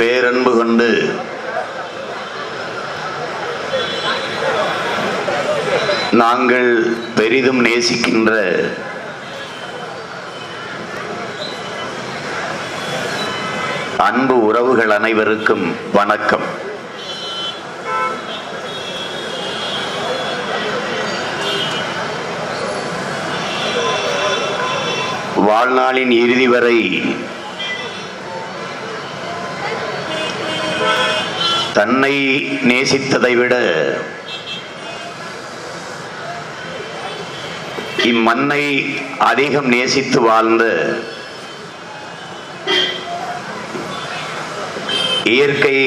பேரன்பு கொண்டு நாங்கள் பெரிதும் நேசிக்கின்ற அன்பு உறவுகள் அனைவருக்கும் வணக்கம். வாழ்நாளின் இறுதி வரை தன்னை நேசித்ததை விட இம்மண்ணை அதிகம் நேசித்து வாழ்ந்த இயற்கை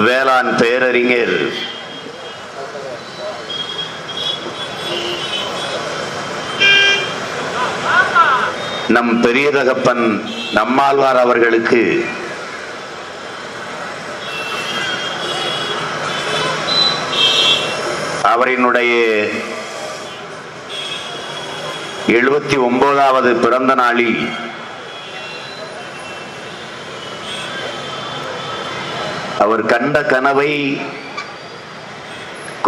வேளாண் பேரறிஞர் நம் பெரிய தகப்பன் நம்மாழ்வார் அவர்களுக்கு அவரினுடைய 79வது பிறந்த நாளில் அவர் கண்ட கனவை,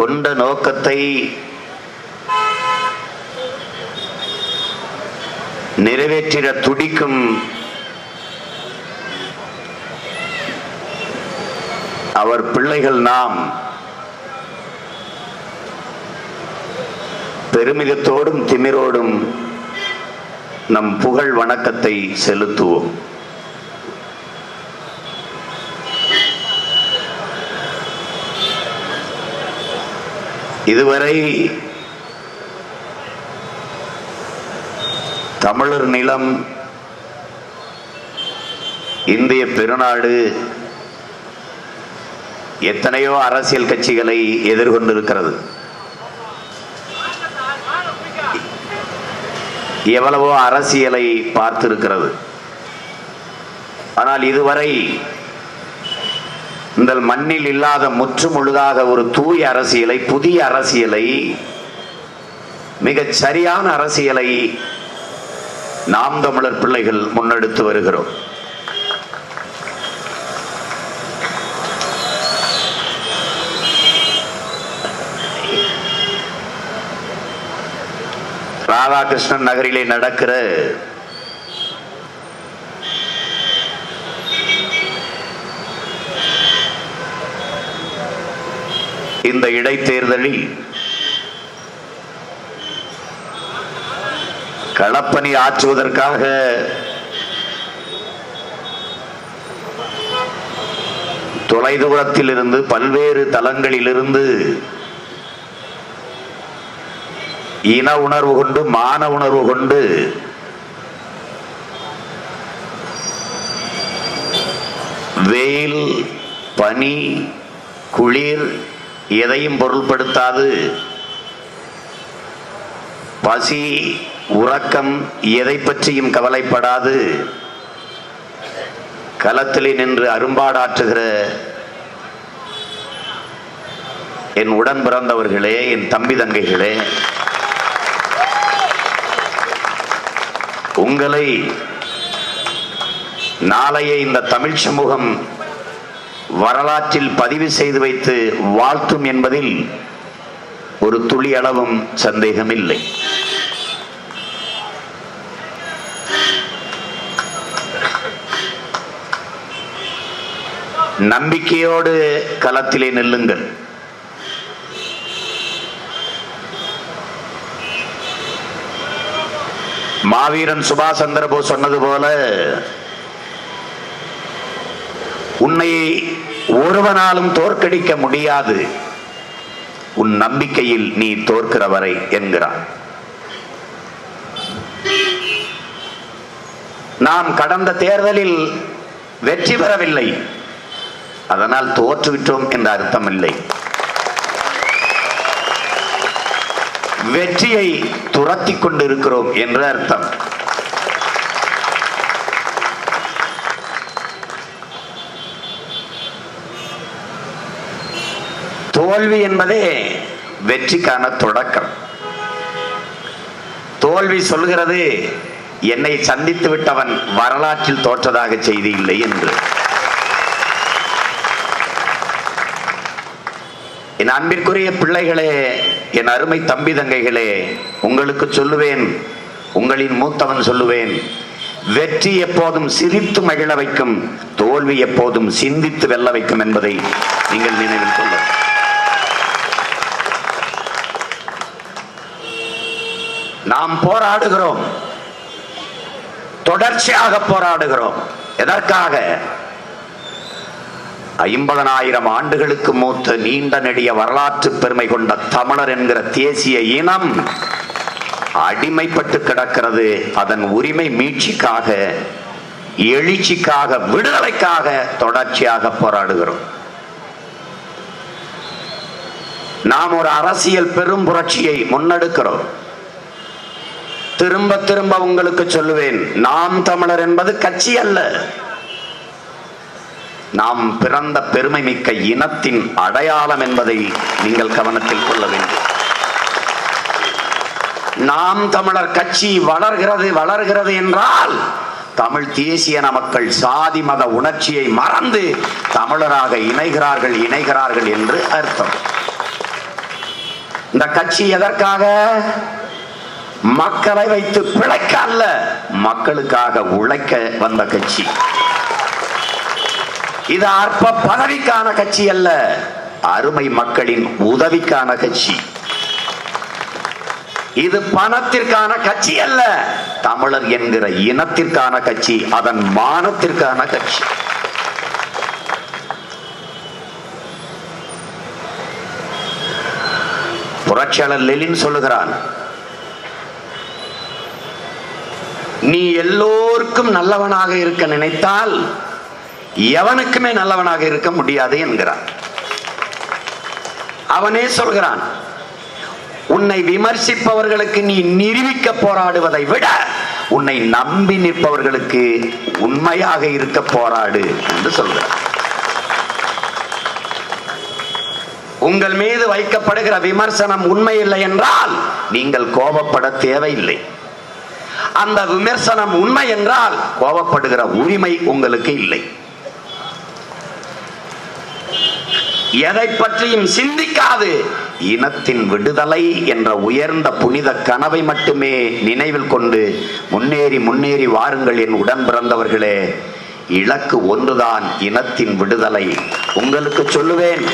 கொண்ட நோக்கத்தை நிறைவேற்றிட துடிக்கும் அவர் பிள்ளைகள் நாம் பெருமிதத்தோடும் திமிரோடும் நம் புகழ் வணக்கத்தை செலுத்துவோம். இதுவரை தமிழர் நிலம், இந்திய பெருநாடு எத்தனையோ அரசியல் கட்சிகளை எதிர்கொண்டிருக்கிறது. எவ்வளவோ அரசியலை பார்த்திருக்கிறது. ஆனால் இதுவரை இந்த மண்ணில் இல்லாத முற்று முழுதாக ஒரு தூய அரசியலை, புதிய அரசியலை, மிகச் சரியான அரசியலை நாம் தமிழர் பிள்ளைகள் முன்னெடுத்து வருகிறோம். ராதாகிருஷ்ணன் நகரிலே நடக்கிற இந்த இடைத்தேர்தலில் களப்பணி ஆற்றுவதற்காக தொலைதூரத்தில் இருந்து, பல்வேறு தளங்களிலிருந்து இன உணர்வு கொண்டு, மான உணர்வு கொண்டு வெயில், பனி, குளிர் எதையும் பொருள்படுத்தாது, பசி, உறக்கம் எதை பற்றியும் கவலைப்படாது களத்திலே நின்று அரும்பாடாற்றுகிற என் உடன் பிறந்தவர்களே, என் தம்பி தங்கைகளே, உங்களை நாளைய இந்த தமிழ் சமூகம் வரலாற்றில் பதிவு செய்து வைத்து வாழ்த்தும் என்பதில் ஒரு துளி அளவும் சந்தேகமில்லை. நம்பிக்கையோடு களத்திலே நில்லுங்கள். மாவீரன் சுபாஷ் சந்திரபோஸ் சொன்னது போல, உன்னை ஒருவனாலும் தோற்கடிக்க முடியாது, உன் நம்பிக்கையில் நீ தோற்கிற வரை என்கிறார். நாம் கடந்த தேர்தலில் வெற்றி பெறவில்லை, அதனால் தோற்றுவிட்டோம் என்ற அர்த்தம் இல்லை. வெற்றியை துரத்தி கொண்டிருக்கிறோம் என்ற அர்த்தம். தோல்வி என்பதே வெற்றிக்கான தொடக்கம். தோல்வி சொல்கிறது, என்னை சந்தித்து விட்டவன் வரலாற்றில் தோற்றதாக செய்தி இல்லை என்று. என் அன்பிற்குரிய பிள்ளைகளே, என் அருமை தம்பி தங்கைகளே, உங்களுக்கு சொல்லுவேன், உங்களின் மூத்தவன் சொல்லுவேன், வெற்றி எப்போதும் சிரித்து மகிழ வைக்கும், தோல்வி எப்போதும் சிந்தித்து வெல்ல வைக்கும் என்பதை நீங்கள் நினைவில் கொள்ள. நாம் போராடுகிறோம், தொடர்ச்சியாக போராடுகிறோம். எதற்காக? 50,000 ஆண்டுகளுக்கு மூத்த நீண்ட நெடிய வரலாற்று பெருமை கொண்ட தமிழர் என்கிற தேசிய இனம் அடிமைப்பட்டு கிடக்கிறது. அதன் உரிமை மீட்சிக்காக, எழுச்சிக்காக, விடுதலைக்காக தொடர்ச்சியாக போராடுகிறோம். நாம் ஒரு அரசியல் பெரும் புரட்சியை முன்னெடுக்கிறோம். திரும்ப திரும்ப உங்களுக்கு சொல்லுவேன், நாம் தமிழர் என்பது கட்சி அல்ல. நாம் பிறந்த பெருமை மிக்க இனத்தின் அடையாளம் என்பதை நீங்கள் கவனத்தில் கொள்ள வேண்டும். நாம் தமிழர் கட்சி வளர்கிறது என்றால் தமிழ் தேசிய மக்கள் சாதி மத உணர்ச்சியை மறந்து தமிழராக இணைகிறார்கள் என்று அர்த்தம். இந்த கட்சி எதற்காக? மக்களை வைத்து பிழைக்க அல்ல, மக்களுக்காக உழைக்க வந்த கட்சி. இது அற்ப பதவிக்கான கட்சி அல்ல, அருமை மக்களின் உதவிக்கான கட்சி. இது பணத்திற்கான கட்சி அல்ல, தமிழர் என்கிற இனத்திற்கான கட்சி, அதன் மானத்திற்கான கட்சி. புரட்சியாளர் லெனின் சொல்லுகிறான், நீ எல்லோருக்கும் நல்லவனாக இருக்க நினைத்தால் எவனுக்குமே நல்லவனாக இருக்க முடியாது என்கிறான். அவனே சொல்கிறான், உன்னை விமர்சிப்பவர்களுக்கு நீ நிரூபிக்க போராடுவதை விட உன்னை நம்பி நிற்பவர்களுக்கு உண்மையாக இருக்க போராடு என்று சொல்கிறான். உங்கள் மீது வைக்கப்படுகிற விமர்சனம் உண்மை இல்லை என்றால் நீங்கள் கோபப்பட தேவையில்லை. அந்த விமர்சனம் உண்மை என்றால் கோபப்படுகிற உரிமை உங்களுக்கு இல்லை. எதை பற்றியும் சிந்திக்காது இனத்தின் விடுதலை என்ற உயர்ந்த புனித கனவை மட்டுமே நினைவில் கொண்டு முன்னேறி வாருங்கள் என் உடன் பிறந்தவர்களே. இலக்கு ஒன்றுதான், இனத்தின் விடுதலை. உங்களுக்கு சொல்லுவேன்,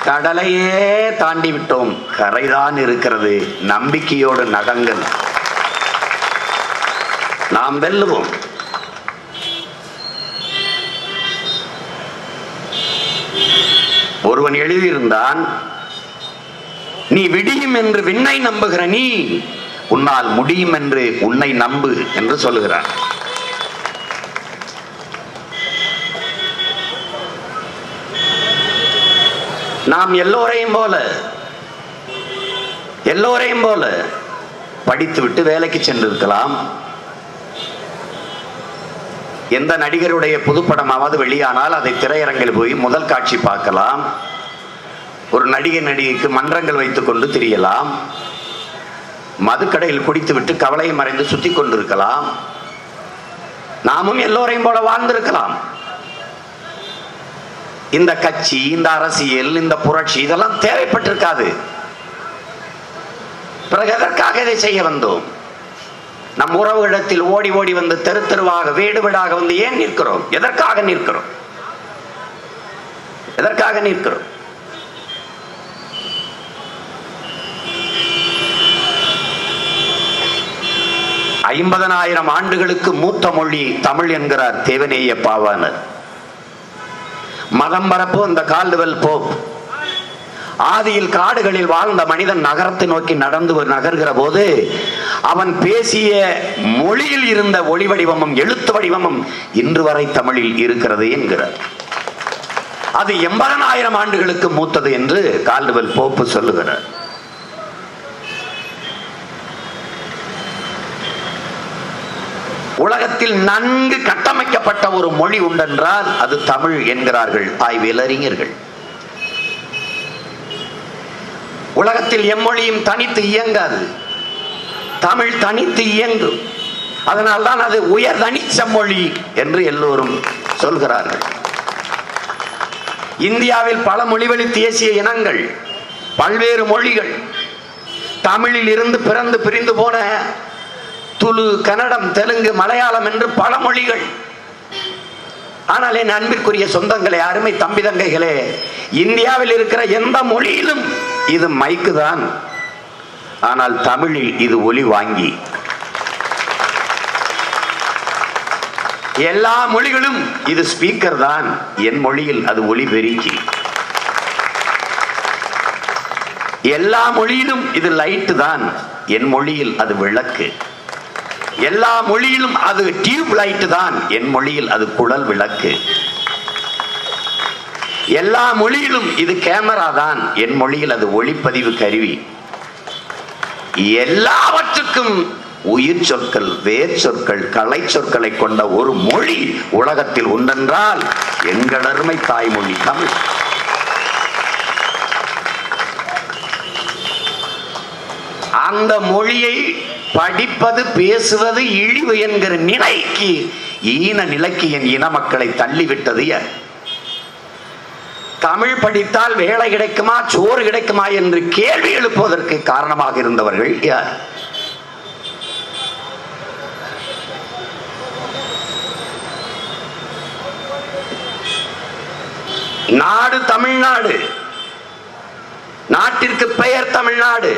கடலையே தாண்டி விட்டோம், கரைதான் இருக்கிறது, நம்பிக்கையோடு நடங்கள், நாம் வெல்லுவோம். ஒருவன் எழுதியிருந்தான், நீ விடியும் என்று விண்ணை நம்புகிற நீ உன்னால் முடியும் என்று உன்னை நம்பு என்று சொல்லுகிறான். நாம் எல்லோரையும் போல படித்துவிட்டு வேலைக்கு சென்றிருக்கலாம். எந்த நடிகருடைய புதுப்படமாவது வெளியானால் அதை திரையரங்கில் போய் முதல் காட்சி பார்க்கலாம். ஒரு நடிகைக்கு மன்றங்கள் வைத்துக் கொண்டு திரியலாம். மதுக்கடையில் குடித்துவிட்டு கவலையை மறைந்து சுத்தி கொண்டிருக்கலாம். நாமும் எல்லோரையும் போல வாழ்ந்திருக்கலாம். இந்த கட்சி, இந்த அரசியல், இந்த புரட்சி இதெல்லாம் தேவைப்பட்டிருக்காது. பிறகு எதற்காக இதை செய்ய வந்தோம்? நம் உறவுகளிடத்தில் ஓடி ஓடி வந்து தெரு தெருவாக வீடு வீடாக வந்து ஏன் நிற்கிறோம்? எதற்காக நிற்கிறோம்? 50,000 ஆண்டுகளுக்கு மூத்த மொழி தமிழ் என்கிறார் தேவநேய பாவாணர். மதம் பரப்பு அந்த கால்டுவெல் போப் ஆதியில் காடுகளில் வாழ்ந்த மனிதன் நகரத்தை நோக்கி நகர்கிற போது அவன் பேசிய மொழியில் இருந்த ஒளி வடிவமும் எழுத்து வடிவமும் இன்று வரை தமிழில் இருக்கிறது என்கிறார். அது 80,000 ஆண்டுகளுக்கு மூத்தது என்று கால்டுவெல் போப்பு சொல்லுகிறார். உலகத்தில் நன்கு கட்டமைக்கப்பட்ட ஒரு மொழி உண்டென்றால் அது தமிழ் என்கிறார்கள் ஆய்வியலறிஞர்கள். உலகத்தில் எம்மொழியும் தனித்து இயங்காது, தமிழ் தனித்து இயங்கும். அதனால்தான் அது உயர் தனிச்ச மொழி என்று எல்லோரும் சொல்கிறார்கள். இந்தியாவில் பல மொழிவழி தேசிய இனங்கள், பல்வேறு மொழிகள், தமிழில் இருந்து பிறந்து பிரிந்து போன துளு, கன்னடம், தெலுங்கு, மலையாளம் என்று பல மொழிகள். ஆனால் என் அன்பிற்குரிய சொந்தங்களே, அருமை தம்பி தங்கைகளே, இந்தியாவில் இருக்கிற எந்த மொழியிலும் இது மைக்கு தான். ஆனால் தமிழில் இது ஒலி வாங்கி. எல்லா மொழிகளும் இது ஸ்பீக்கர் தான். என் மொழியில் அது ஒலி பெருக்கி. எல்லா மொழியிலும் இது லைட் தான். என் மொழியில் அது விளக்கு. எல்லா மொழியிலும் அது டியூப் லைட் தான். என் மொழியில் அது குழல் விளக்கு. எல்லா மொழியிலும் இது கேமரா தான். என் மொழியில் அது ஒளிப்பதிவு கருவி. எல்லாவற்றுக்கும் உயிர் சொற்கள், வேர் சொற்கள், கலை சொற்களை கொண்ட ஒரு மொழி உலகத்தில் உண்டென்றால் எங்கள் அருமை தாய்மொழி தமிழ். அந்த மொழியை படிப்பது, பேசுவது இழிவு என்கிற நிலைக்கு, ஈன நிலைக்கு என் இன மக்களை தள்ளிவிட்டது. தமிழ் படித்தால் வேலை கிடைக்குமா, சோறு கிடைக்குமா என்று கேள்வி எழுப்புவதற்கு காரணமாக இருந்தவர்கள் யார்? நாடு தமிழ்நாடு, நாட்டிற்கு பெயர் தமிழ்நாடு.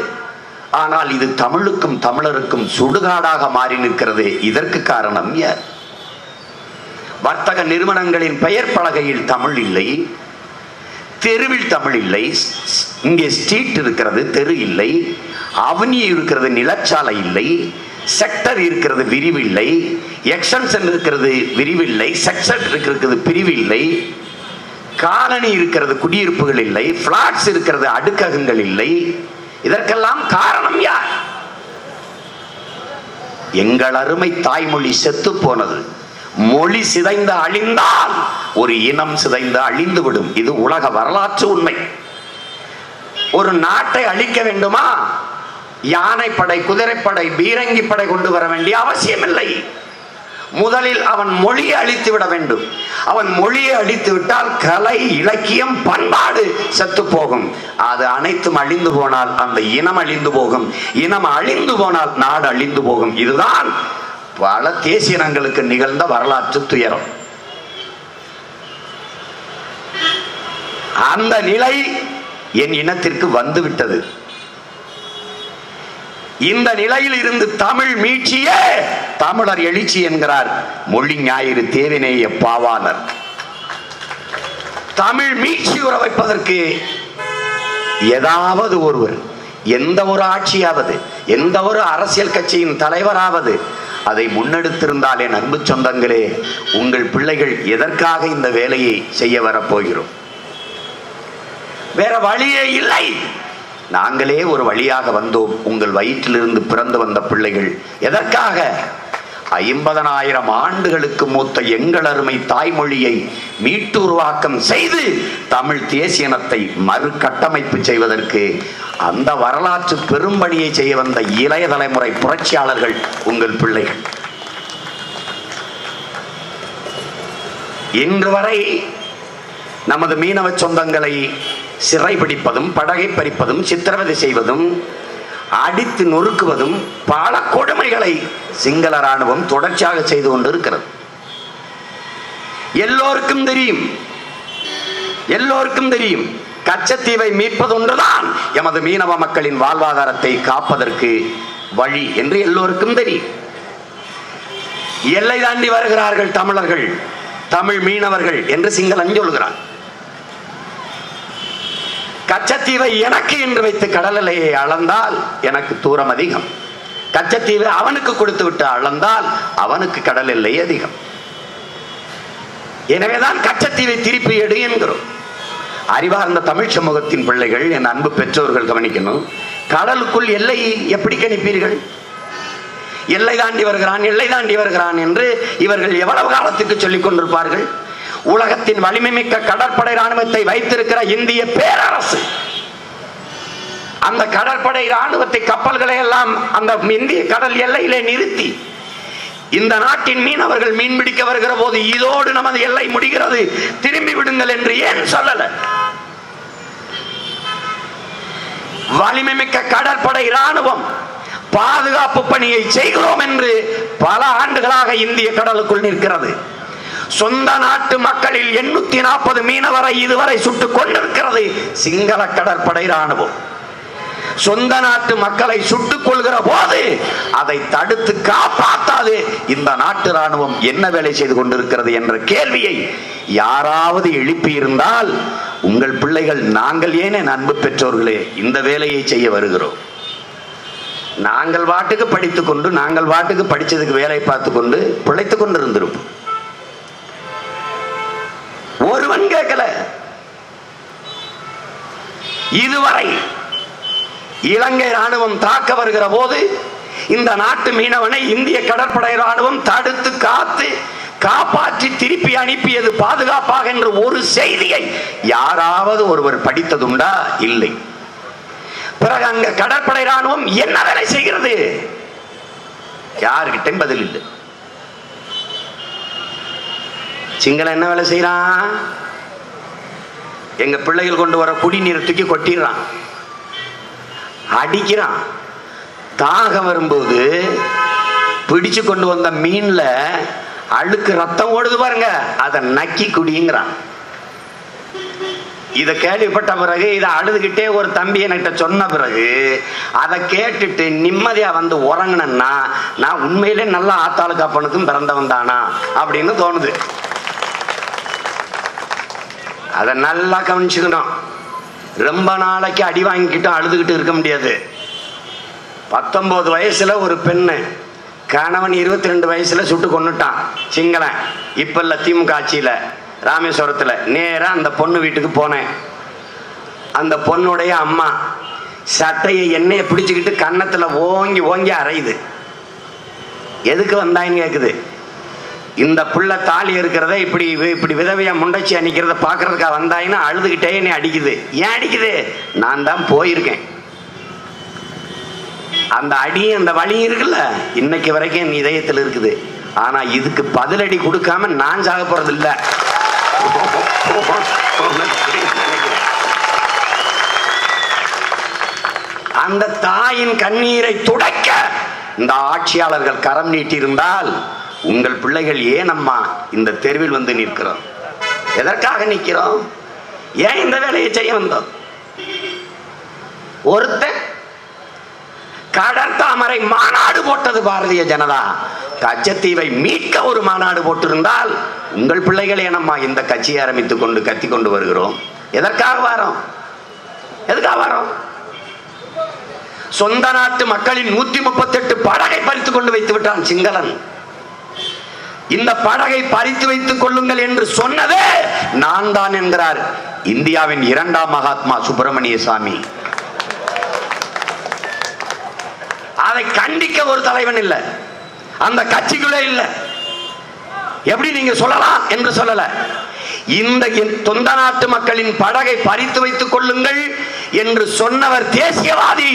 ஆனால் இது தமிழுக்கும் தமிழருக்கும் சுடுகாடாக மாறி நிற்கிறது. இதற்கு காரணம் யார்? வர்த்தக நிறுவனங்களின் பெயர் பலகையில் தமிழ் இல்லை, தெருவில் தமிழ் இல்லை. இங்கே ஸ்ட்ரீட் இருக்கிறது, தெரு இல்லை. அவனி இருக்கிறது, நிலச்சாலை இல்லை. செக்டர் இருக்கிறது, விரிவில்லை. எக்ஸ்டென்ஷன் இருக்கிறது, விரிவில்லை. செக்ஷன் இருக்கிறது, பிரிவு இல்லை. காலனி இருக்கிறது, குடியிருப்புகள் இல்லை. பிளாட்ஸ் இருக்கிறது, அடுக்ககங்கள் இல்லை. இதற்கெல்லாம் காரணம் யார்? எங்கள் அருமை தாய்மொழி செத்து போனது. மொழி சிதைந்து அழிந்தால் ஒரு இனம் சிதைந்து அழிந்துவிடும். இது உலக வரலாற்று உண்மை. ஒரு நாட்டை அழிக்க வேண்டுமா, யானைப்படை, குதிரைப்படை, பீரங்கி படை கொண்டு வர வேண்டிய அவசியமில்லை. முதலில் அவன் மொழியை அழித்து விட வேண்டும். அவன் மொழியை அழித்து விட்டால் கலை, இலக்கியம், பண்பாடு செத்து போகும். அது அனைத்தும் அழிந்து போனால் அந்த இனம் அழிந்து போகும். இனம் அழிந்து போனால் நாடு அழிந்து போகும். இதுதான் பல தேசிய இனங்களுக்கு நிகழ்ந்த வரலாற்று துயரம். அந்த நிலை என் இனத்திற்கு வந்துவிட்டது. இந்த நிலையில் இருந்து தமிழ் மீட்சியே தமிழர் எழுச்சி என்கிறார் மொழி ஞாயிறு தேவினேய பாவாணர். தமிழ் மீட்சி உற வைப்பதற்கு ஏதாவது ஒருவர், எந்த ஒரு ஆட்சியாவது, எந்த ஒரு அரசியல் கட்சியின் தலைவராவது அதை முன்னெடுத்திருந்தால், என் அன்பு சொந்தங்களே, உங்கள் பிள்ளைகள் எதற்காக இந்த வேலையை செய்ய வரப்போகிறோம்? வேற வழியே இல்லை. நாங்களே ஒரு வழியாக வந்தோம். உங்கள் வயிற்றிலிருந்து பிறந்து வந்த பிள்ளைகள் எதற்காக? 50,000 ஆண்டுகளுக்கு மூத்த எங்கள் அருமை தாய்மொழியை மீட்டு உருவாக்கம் செய்து தமிழ் தேசிய இனத்தை மறு கட்டமைப்பு செய்வதற்கு அந்த வரலாற்று பெரும்பணியை செய்ய வந்த இளைய தலைமுறை புரட்சியாளர்கள் உங்கள் பிள்ளைகள். இன்று வரை நமது மீனவ சொந்தங்களை சிறைபிடிப்பதும், படகை பறிப்பதும், சித்திரவதை செய்வதும், அடித்து நொறுக்குவதும், பல கொடுமைகளை சிங்கள ராணுவம் தொடர்ச்சியாக செய்து கொண்டிருக்கிறது. எல்லோருக்கும் தெரியும், எல்லோருக்கும் தெரியும். கச்சத்தீவை மீட்பது ஒன்றுதான் எமது மீனவ மக்களின் வாழ்வாதாரத்தை காப்பதற்கு வழி என்று எல்லோருக்கும் தெரியும். எல்லை தாண்டி வருகிறார்கள் தமிழர்கள், தமிழ் மீனவர்கள் என்று சிங்களன் சொல்கிறார். கச்சத்தீவை எனக்கு என்று வைத்து கடல் எல்லையை அளந்தால் எனக்கு தூரம் அதிகம். கச்சத்தீவை அவனுக்கு கொடுத்து விட்டு அளந்தால் அவனுக்கு கடல் எல்லை அதிகம். எனவேதான் கச்சத்தீவை திருப்பி எடு என்கிறோம். அறிவார்ந்த தமிழ் சமூகத்தின் பிள்ளைகள், என் அன்பு பெற்றோர்கள் கவனிக்கணும். கடலுக்குள் எல்லை எப்படி கணிப்பீர்கள்? எல்லை தாண்டி வருகிறான், எல்லை தாண்டி வருகிறான் என்று இவர்கள் எவ்வளவு காலத்துக்கு சொல்லிக் கொண்டிருப்பார்கள்? உலகத்தின் வலிமை மிக்க கடற்படை ராணுவத்தை வைத்திருக்கிற இந்திய பேரரசு அந்த கடற்படை ராணுவத்தை, கப்பல்களை எல்லாம் அந்த இந்திய கடல் எல்லையிலே நிறுத்தி இந்த நாட்டின் மீனவர்கள் மீன் பிடிக்க வருகிற போது இதோடு நமது எல்லை முடிகிறது, திரும்பி விடுங்கள் என்று ஏன் சொல்லல? வலிமை மிக்க கடற்படை ராணுவம் பாதுகாப்பு பணியை செய்கிறோம் என்று பல ஆண்டுகளாக இந்திய கடலுக்குள் நிற்கிறது. சொந்த நாட்டு மக்களில் 840 மீனவரை இதுவரை சுட்டுக் கொண்டிருக்கிறது சிங்கள கடற்படை ராணுவம். சொந்த நாட்டு மக்களை சுட்டுக் கொள்கிற போது அதை தடுத்து காப்பாற்றாது இந்த நாட்டு ராணுவம் என்ன வேலை செய்து கொண்டிருக்கிறது என்ற கேள்வியை யாராவது எழுப்பி இருந்தால், உங்கள் பிள்ளைகள் நாங்கள் ஏனே அன்பு பெற்றோர்களே இந்த வேலையை செய்ய வருகிறோம். நாங்கள் வாட்டுக்கு படித்துக் கொண்டு நாங்கள் வாட்டுக்கு படிச்சதுக்கு வேலை பார்த்து கொண்டு பிழைத்துக் கொண்டு இருந்திருப்போம். ஒருவன் கேட்கல. இதுவரை இலங்கை ராணுவம் தாக்க வருகிற போது இந்த நாட்டு மீனவனை இந்திய கடற்படை ராணுவம் தடுத்து காத்து காப்பாற்றி திருப்பி அனுப்பியது பாதுகாப்பாக என்ற ஒரு செய்தியை யாராவது ஒருவர் படித்ததுண்டா? இல்லை. பிறகு அங்க கடற்படை ராணுவம் என்ன வேலை செய்கிறது? யாருக்கிட்டையும் பதில் இல்லை. சிங்கள என்ன வேலை செய்யறான்? எங்க பிள்ளைகள் கொண்டு வர குடிநீர் தூக்கி கொட்டிடுறான், அடிக்கிறான். தாகம் வரும்போது பிடிச்சு கொண்டு வந்த மீன்ல அழுக்கு ரத்தம் ஓடுது பாருங்க, அதை நக்கி குடிங்கிறான். இதை கேள்விப்பட்ட பிறகு இதை அழுதுகிட்டே ஒரு தம்பி என்கிட்ட சொன்ன பிறகு அதை கேட்டுட்டு நிம்மதியா வந்து உறங்கினா நான் உண்மையிலே நல்ல ஆத்தாளுக்கு அப்பனுக்கும் பிறந்தவன் தானா அப்படின்னு தோணுது. அதை நல்லா கவனிச்சுக்கணும். ரொம்ப நாளைக்கு அடி வாங்கிக்கிட்டு அழுதுகிட்டு இருக்க முடியாது. 19 வயசுல ஒரு பெண்ணு கணவன் 22 வயசுல சுட்டு கொன்னுட்டான் சிங்களன். இப்ப இல்ல, திமுக ஆட்சியில ராமேஸ்வரத்துல. நேரா அந்த பொண்ணு வீட்டுக்கு போனேன். அந்த பொண்ணுடைய அம்மா சட்டையை எண்ணெயை பிடிச்சுக்கிட்டு கன்னத்துல ஓங்கி ஓங்கி அரையுது. எதுக்கு வந்தாயின்னு கேக்குது. இந்த புள்ள தாலி இருக்கிறத இப்படி இப்படி விதவையா முண்டச்சி அணிக்கிறத பாக்குறதுக்கா வந்தாயின்னு அழுதுகிட்டே என்னை அடிக்குது. ஏன் அடிக்குது? நான் தான் போயிருக்கேன். அந்த அடி அந்த வலி இருக்குல்ல, இன்னைக்கு வரைக்கும் என் இதயத்தில் இருக்குது. ஆனா இதுக்கு பதிலடி கொடுக்காம நான் சாக போறது இல்ல. அந்த தாயின் கண்ணீரை துடைக்க இந்த ஆட்சியாளர்கள் கரம் நீட்டி இருந்தால், உங்கள் பிள்ளைகள் ஏன் அம்மா இந்த தெருவில் வந்து நிற்கிறோம்? எதற்காக நிற்கிறோம்? ஏன் இந்த வேலையை செய்ய வந்தோம்? ஒருத்தன் கடற்தாமரை மாநாடு போட்டது பாரதிய ஜனதா. கச்சத்தீவை மீட்க ஒரு மாநாடு போட்டிருந்தால், உங்கள் பிள்ளைகள் ஏனம்மா இந்த கட்சியை ஆரம்பித்துக் கொண்டு கத்தி கொண்டு வருகிறோம்? எதற்காக வரோம்? எதுக்காக வரோம்? சொந்த நாட்டு மக்களின் 138 படகை பறித்து கொண்டு வைத்து விட்டான் சிங்களன். இந்த படகை பறித்து வைத்துக் கொள்ளுங்கள் என்று சொன்னதே நான் தான் என்கிறார் இந்தியாவின் 2ஆம் மகாத்மா சுப்பிரமணிய சாமி. அதை கண்டிக்க ஒரு தலைவன் இல்லை, அந்த கட்சிக்குள்ளே இல்லை. எப்படி நீங்க சொல்லலாம் என்று சொல்லல. இந்த சொந்த நாட்டு மக்களின் படகை பறித்து வைத்துக் கொள்ளுங்கள் என்று சொன்னவர் தேசியவாதி.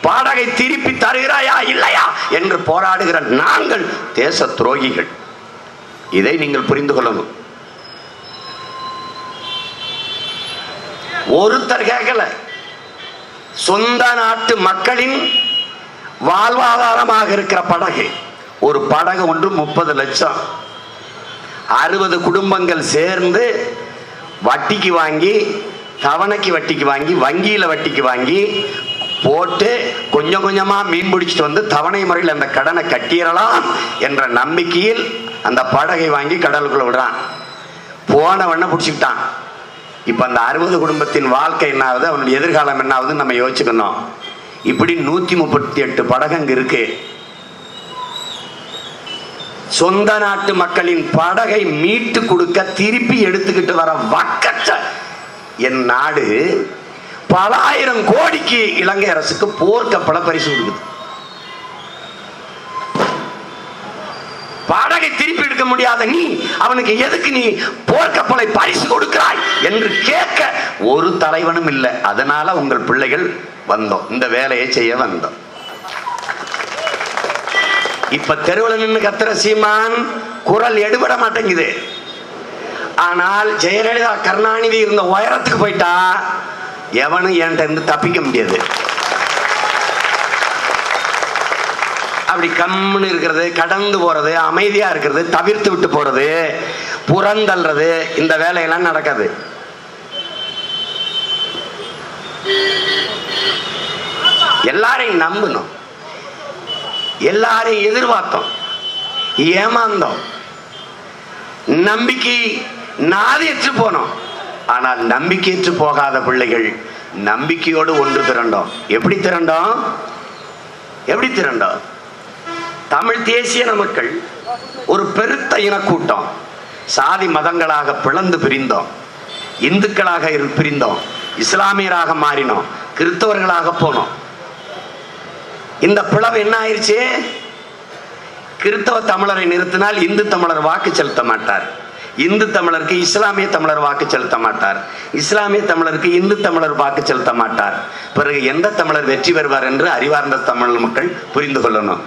படகை திருப்பி தருகிறாயா இல்லையா என்று போராடுகிற நாங்கள் தேச துரோகிகள். இதை நீங்கள் புரிந்து கொள்ளணும். ஒருத்தர் கேட்கல. சொந்த நாட்டு மக்களின் வாழ்வாதாரமாக இருக்கிற படகு, ஒரு படகு ஒன்று 30 லட்சம். 60 குடும்பங்கள் சேர்ந்து வட்டிக்கு வாங்கி, தவணைக்கு வட்டிக்கு வாங்கி, வங்கியில வட்டிக்கு வாங்கி போட்டு கொஞ்சம் கொஞ்சமா மீன் பிடிச்சிட்டு வந்து தவணை முறையில் அந்த கடனை கட்டிடலாம் என்ற நம்பிக்கையில் அந்த படகை வாங்கி கடலுக்குள்ள விடுறான். போனவன பிடிச்சிக்கிட்டான். இப்ப அந்த 60 குடும்பத்தின் வாழ்க்கை என்ன ஆகுது, அவனுடைய எதிர்காலம் என்ன ஆகுதுன்னு நம்ம யோசிச்சுக்கணும். இப்படி 138 படகு அங்க இருக்கு. சொந்த நாட்டு மக்களின் படகை மீட்டு கொடுக்க திருப்பி எடுத்துக்கிட்டு வர வக்கற்ற என் நாடு பல ஆயிரம் கோடிக்கு இலங்கை அரசுக்கு போர்க்கப்பல பரிசு கொடுக்குது. படகை திருப்பி எடுக்க முடியாத நீ அவனுக்கு எதுக்கு நீ போர்க்கப்பலை பரிசு கொடுக்கிறாய் என்று கேட்க ஒரு தலைவனும் இல்லை. அதனால உங்கள் பிள்ளைகள் வந்தோம், இந்த வேலையை செய்ய வந்தோம். இப்ப தெருவில் நின்று கத்துற சீமான் குரல் எடுபட மாட்டேங்குது. ஆனால் ஜெயலலிதா கருணாநிதி இருந்த உயரத்துக்கு போயிட்டா எவனும் என்கிட்ட இருந்து தப்பிக்க முடியாது. அப்படி கம்முன்னு இருக்கிறது, கடந்து போறது, அமைதியா இருக்கிறது, தவிர்த்து விட்டு போறது, புறந்தல்றது, இந்த வேலையெல்லாம் நடக்காது. எல்லாரையும் நம்பணும், எல்லாரையும் எதிர்பார்த்தோம், ஏமாந்தோம், நம்பிக்கை நாதியற்று போனோம். ஆனால் நம்பிக்கையற்று போகாத பிள்ளைகள் நம்பிக்கையோடு ஒன்று திரண்டோம். எப்படி திரண்டோம்? எப்படி திரண்டோம்? தமிழ் தேசிய மக்கள் ஒரு பெருத்த இனக்கூட்டம். சாதி மதங்களாக பிளந்து பிரிந்தோம், இந்துக்களாக பிரிந்தோம், இஸ்லாமியராக மாறினோம், கிறிஸ்தவர்களாக போனோம். இந்த பிளவு என்ன ஆயிடுச்சு? கிறிஸ்தவ தமிழரை நிறுத்தினால் இந்து தமிழர் வாக்கு செலுத்த மாட்டார், இந்து தமிழருக்கு இஸ்லாமிய தமிழர் வாக்கு செலுத்த மாட்டார், இஸ்லாமிய தமிழருக்கு இந்து தமிழர் வாக்கு செலுத்த மாட்டார். பிறகு எந்த தமிழர் வெற்றி பெறுவார் என்று அறிவார்ந்த தமிழ் மக்கள் புரிந்து கொள்ளணும்.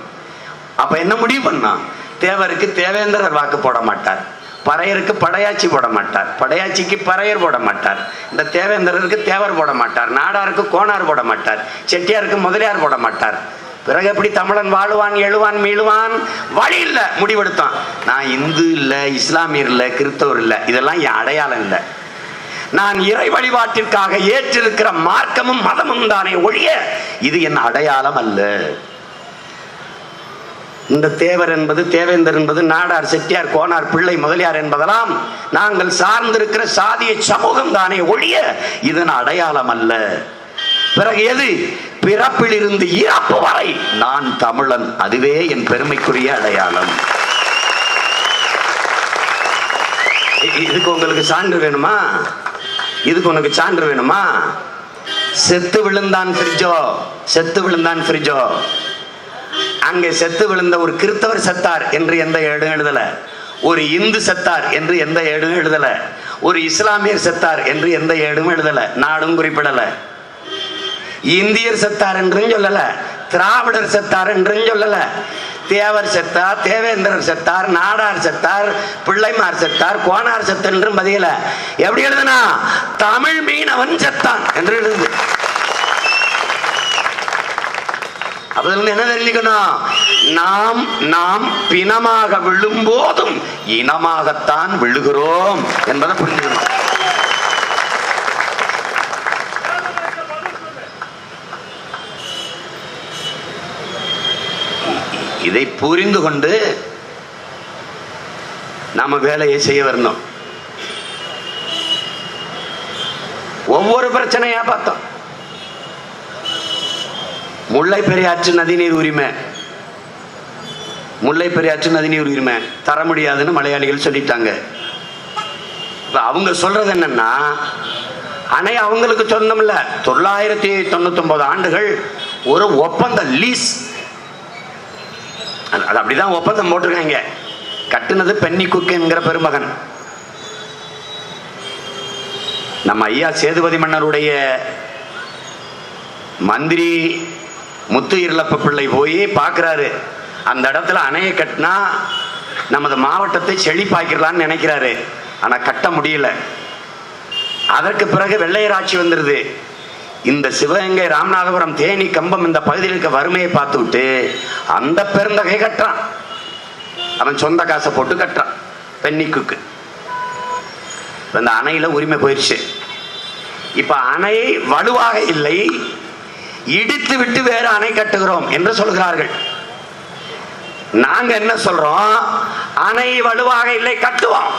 அப்ப என்ன முடிவு பண்ணா? தேவருக்கு தேவேந்திரர் வாக்கு போட மாட்டார், பறையருக்கு படையாச்சி போட மாட்டார், படையாச்சிக்கு பறையர் போட மாட்டார், இந்த தேவேந்திரருக்கு தேவர் போட மாட்டார், நாடாருக்கு கோனார் போட மாட்டார், செட்டியாருக்கு முதலியார் போட மாட்டார். பிறகு எப்படி தமிழன் வாழுவான், எழுவான், மீளுவான்? வழி இல்லை, முடிவெடுத்தான். நான் இந்து இல்லை, இஸ்லாமியர் இல்லை, கிறிஸ்தவர் இல்லை, இதெல்லாம் என் அடையாளம் இல்லை. நான் இறை வழிபாட்டிற்காக ஏற்றிருக்கிற மார்க்கமும் மதமும் தானே ஒழிய இது என் அடையாளம் அல்ல. இந்த தேவர் என்பது, தேவேந்தர் என்பது, நாடார், செட்டியார், கோனார், பிள்ளை, முதலியார் என்பதெல்லாம் நாங்கள் சார்ந்திருக்கிற சாதிய சமூகம் தானே ஒழிய இதன் அடையாளம் அல்ல. பிறகு எது? பிறப்பிலிருந்து இறப்பு வரை நான் தமிழன், அதுவே என் பெருமைக்குரிய அடையாளம். இதுக்கு உங்களுக்கு சான்று வேணுமா? இதுக்கு உனக்கு சான்று வேணுமா? செத்து விழுந்தான் ஃப்ரிட்ஜோ, செத்து விழுந்தான் ஃப்ரிட்ஜோ. அங்கே செத்து விழுந்த ஒரு கிறிஸ்தவர் செத்தார் என்று எந்த ஏடும் எழுதல, ஒரு இந்து செத்தார் என்று எந்த ஏடும் எழுதல, ஒரு இஸ்லாமியர் செத்தார் என்று எந்த ஏடும் எழுதல, நாடும் குறிப்பிடல. இந்தியர் செத்தார் என்றும் சொல்லல, திராவிடர் செத்தார் என்றும் சொல்லல. தேவர் செத்தார், தேவேந்திரர் செத்தார், நாடார் செத்தார், பிள்ளைமார் செத்தார், கோனார் செத்தார் என்றும் பதியல. எப்படி எழுதுனா? தமிழ் மீனவன் செத்தான் என்று எழுது. அதுல என்ன தெரிஞ்சுக்கணும்? நாம் பிணமாக விழும் போதும் இனமாகத்தான் விழுகிறோம் என்பதை புரிஞ்சுக்கணும். இதை புரிந்து கொண்டு நாம வேலையை செய்ய வரணும். ஒவ்வொரு பிரச்சனையா பார்த்தோம். முல்லை பெரியாற்று நதிநீர் உரிமை, முல்லை பெரியாற்று நதிநீர் உரிமை தர முடியாதுன்னு மலையாளிகள் சொல்லிட்டாங்க. அவங்க சொல்றது என்னன்னா, அணை அவங்களுக்கு சொந்தம் இல்ல. 999 ஆண்டுகள் ஒரு ஒப்பந்த லீஸ், அது அப்படிதான் ஒப்பந்தம் போட்டிருக்காங்க. கட்டுனது பென்னி குக் என்கிற பெருமகன். நம்ம ஐயா சேதுபதி மன்னருடைய மந்திரி முத்து இருளப்ப பிள்ளை போய் பார்க்கிறாரு. அந்த இடத்துல அணையை கட்டினா நமது மாவட்டத்தை செழிப்பாக்கிடலான்னு நினைக்கிறாரு. ஆனா கட்ட முடியல. அதற்கு பிறகு வெள்ளையர் ஆட்சி வந்துருது. இந்த சிவகங்கை, ராமநாதபுரம், தேனி, கம்பம் இந்த பகுதியில் இருக்க வறுமையை பார்த்து விட்டு அந்த பெருந்தகை கட்டுறான். அவன் சொந்த காசை போட்டு கட்டுறான் பென்னிக்குக்கு. இந்த அணையில உரிமை போயிடுச்சு. இப்ப அணை வலுவாக இல்லை, இடித்து விட்டு வேறு அணை கட்டுகிறோம் என்று சொல்கிறார்கள். நாங்க என்ன சொல்றோம்? அணை வலுவாக இல்லை, கட்டுவோம்.